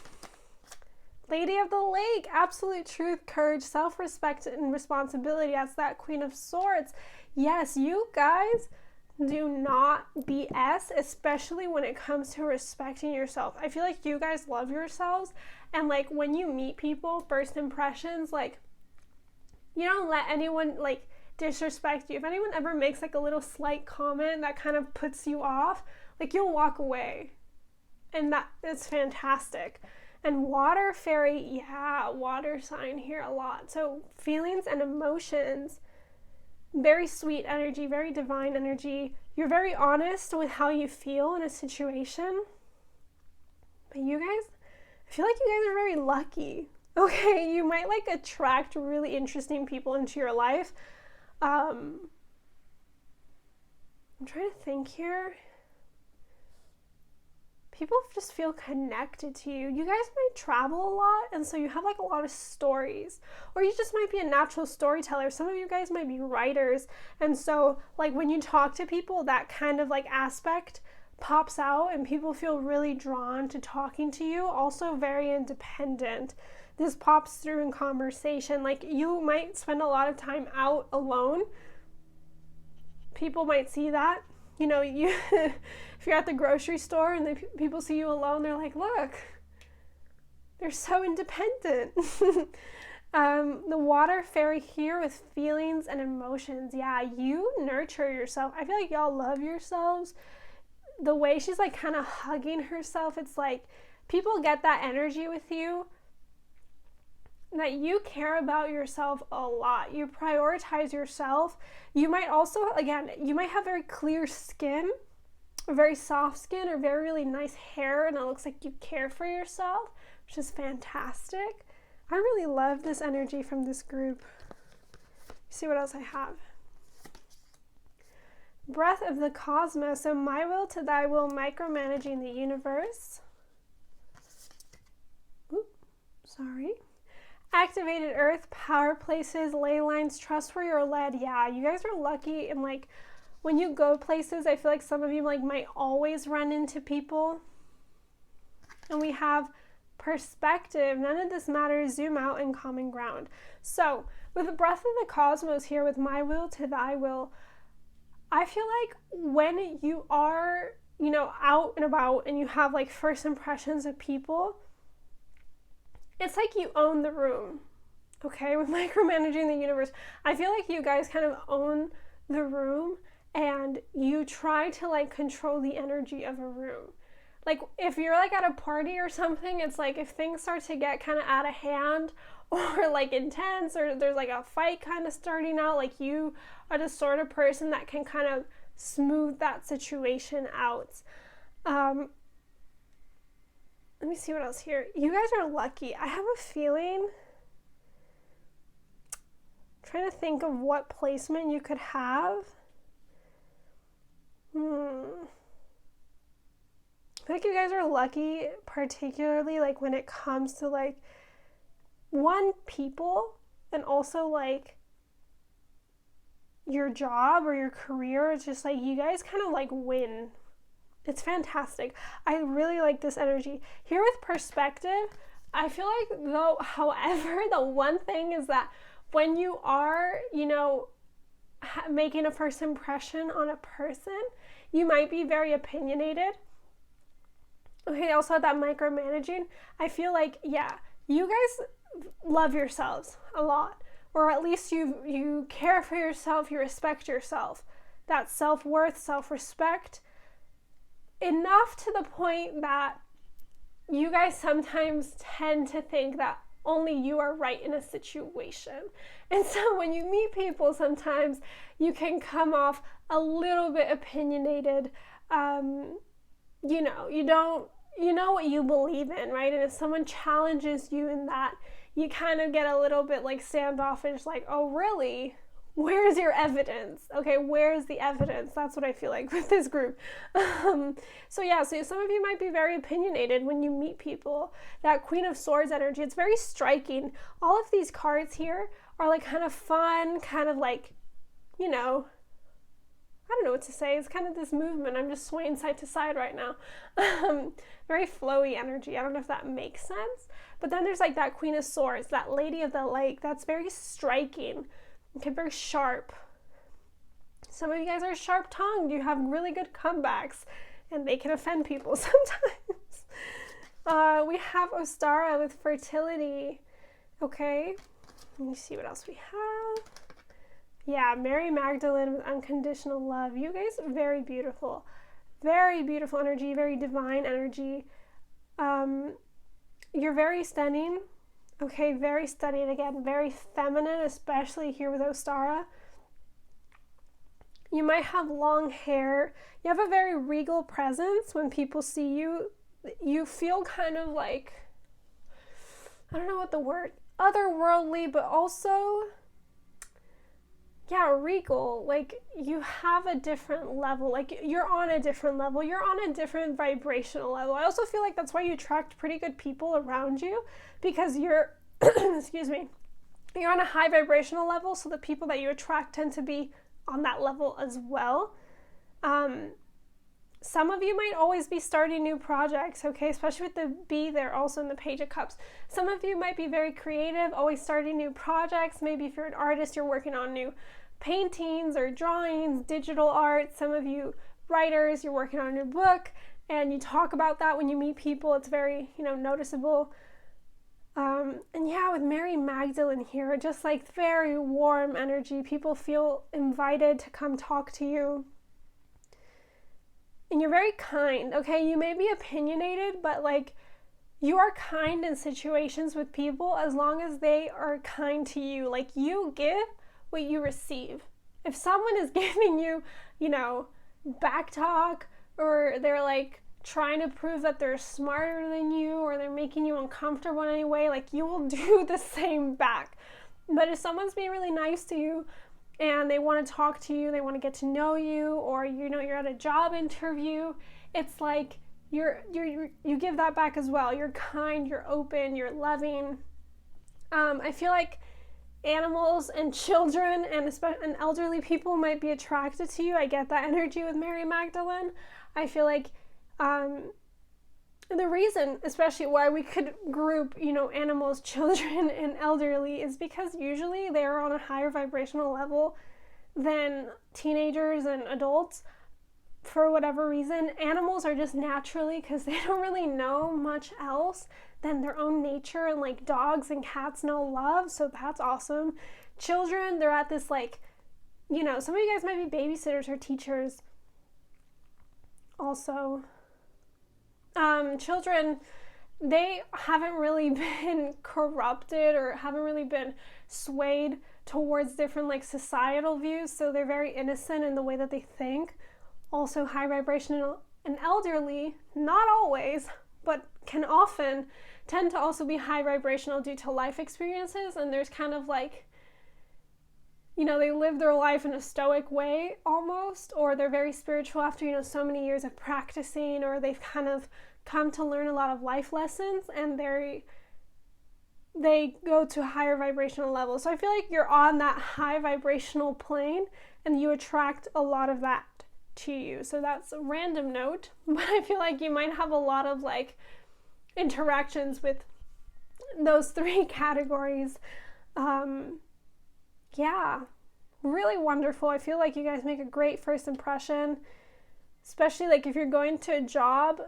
Lady of the Lake, absolute truth, courage, self-respect, and responsibility. That's that Queen of Swords. Yes, you guys do not BS, especially when it comes to respecting yourself. I feel like you guys love yourselves, and like when you meet people, first impressions, like you don't let anyone like disrespect you. If anyone ever makes like a little slight comment that kind of puts you off, like you'll walk away. And that is fantastic. And water fairy, yeah, water sign here a lot. So feelings and emotions, very sweet energy, very divine energy. You're very honest with how you feel in a situation. But you guys, I feel like you guys are very lucky. Okay, you might like attract really interesting people into your life. I'm trying to think here. People just feel connected to you. You guys might travel a lot, and so you have like a lot of stories. Or you just might be a natural storyteller. Some of you guys might be writers, and so like when you talk to people, that kind of like aspect pops out and people feel really drawn to talking to you. Also very independent. This pops through in conversation. Like you might spend a lot of time out alone. People might see that. You know, if you're at the grocery store and people see you alone, they're like, look, they're so independent. The water fairy here with feelings and emotions. Yeah, you nurture yourself. I feel like y'all love yourselves. The way she's like kind of hugging herself, it's like people get that energy with you, that you care about yourself a lot. You prioritize yourself. You might also, again, you might have very clear skin, or very soft skin, or very really nice hair, and it looks like you care for yourself, which is fantastic. I really love this energy from this group. See what else I have. Breath of the cosmos. So my will to thy will, micromanaging the universe. Oop, sorry. Activated earth, power places, ley lines, trust where you're led. Yeah, you guys are lucky. And like when you go places, I feel like some of you like might always run into people. And we have perspective. None of this matters. Zoom out and common ground. So with the breath of the cosmos here, with my will to thy will, I feel like when you are, you know, out and about and you have like first impressions of people, it's like you own the room, okay? With micromanaging the universe, I feel like you guys kind of own the room and you try to like control the energy of a room. Like if you're like at a party or something, it's like if things start to get kind of out of hand or like intense, or there's like a fight kind of starting out, like you are the sort of person that can kind of smooth that situation out. Let me see what else here. You guys are lucky. I have a feeling, I'm trying to think of what placement you could have. I feel like you guys are lucky, particularly like when it comes to like people, and also like your job or your career. It's just like you guys kind of like win. It's fantastic. I really like this energy. Here with perspective, I feel like though, however, the one thing is that when you are, you know, making a first impression on a person, you might be very opinionated. Okay, also that micromanaging. I feel like, yeah, you guys love yourselves a lot, or at least you care for yourself, you respect yourself. That self-worth, self-respect, enough to the point that you guys sometimes tend to think that only you are right in a situation. And so when you meet people, sometimes you can come off a little bit opinionated. You know what you believe in, right? And if someone challenges you in that, you kind of get a little bit like standoffish, like, oh, really? Where's your evidence? Okay, where's the evidence? That's what I feel like with this group. So some of you might be very opinionated when you meet people. That Queen of Swords energy, it's very striking. All of these cards here are like kind of fun, kind of like, I don't know what to say. It's kind of this movement. I'm just swaying side to side right now. Very flowy energy. I don't know if that makes sense. But then there's like that Queen of Swords, that Lady of the Lake. That's very striking. Okay, very sharp. Some of you guys are sharp-tongued. You have really good comebacks, and they can offend people sometimes. We have Ostara with fertility. Okay, let me see what else we have. Yeah, Mary Magdalene with unconditional love. You guys are very beautiful energy, very divine energy. You're very stunning. Okay, very stunning. Again, very feminine, especially here with Ostara. You might have long hair. You have a very regal presence. When people see you, you feel kind of like, I don't know what the word, otherworldly, but also, regal. Like, you have a different level. Like, you're on a different level. You're on a different vibrational level. I also feel like that's why you attract pretty good people around you, because you're, excuse me, you're on a high vibrational level, so the people that you attract tend to be on that level as well. Some of you might always be starting new projects, okay, especially with the B there also in the Page of Cups. Some of you might be very creative, always starting new projects. Maybe if you're an artist, you're working on new paintings or drawings, digital art. Some of you writers, you're working on a new book, and you talk about that when you meet people. It's very, noticeable. With Mary Magdalene here, just like very warm energy. People feel invited to come talk to you. And you're very kind, okay? You may be opinionated, but like, you are kind in situations with people as long as they are kind to you. Like, you give what you receive. If someone is giving you, back talk, or they're like trying to prove that they're smarter than you, or they're making you uncomfortable in any way, like, you will do the same back. But if someone's being really nice to you and they want to talk to you, they want to get to know you, or you're at a job interview, it's like you give that back as well. You're kind, you're open, you're loving. I feel like animals and children and elderly people might be attracted to you. I get that energy with Mary Magdalene. I feel like the reason, especially why we could group, animals, children, and elderly is because usually they're on a higher vibrational level than teenagers and adults. For whatever reason, animals are just naturally, because they don't really know much else than their own nature, and like dogs and cats know love, so that's awesome. Children, they're at this like, some of you guys might be babysitters or teachers also. Children, they haven't really been corrupted or haven't really been swayed towards different like societal views, so they're very innocent in the way that they think. Also high vibrational and elderly, not always, but can often tend to also be high vibrational due to life experiences, and there's kind of like, they live their life in a stoic way almost, or they're very spiritual after, so many years of practicing, or they've kind of come to learn a lot of life lessons, and they go to a higher vibrational level. So I feel like you're on that high vibrational plane, and you attract a lot of that to you. So that's a random note, but I feel like you might have a lot of like interactions with those three categories. Really wonderful. I feel like you guys make a great first impression, especially like if you're going to a job,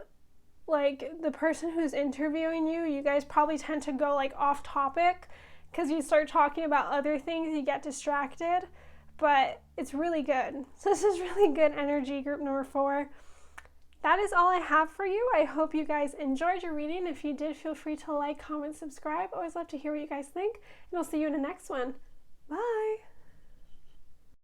like the person who's interviewing you, you guys probably tend to go like off topic because you start talking about other things, you get distracted, but it's really good. So this is really good energy, group number 4. that is all I have for you. I hope you guys enjoyed your reading. If you did, feel free to like, comment, subscribe. Always love to hear what you guys think, and I'll see you in the next one. Bye!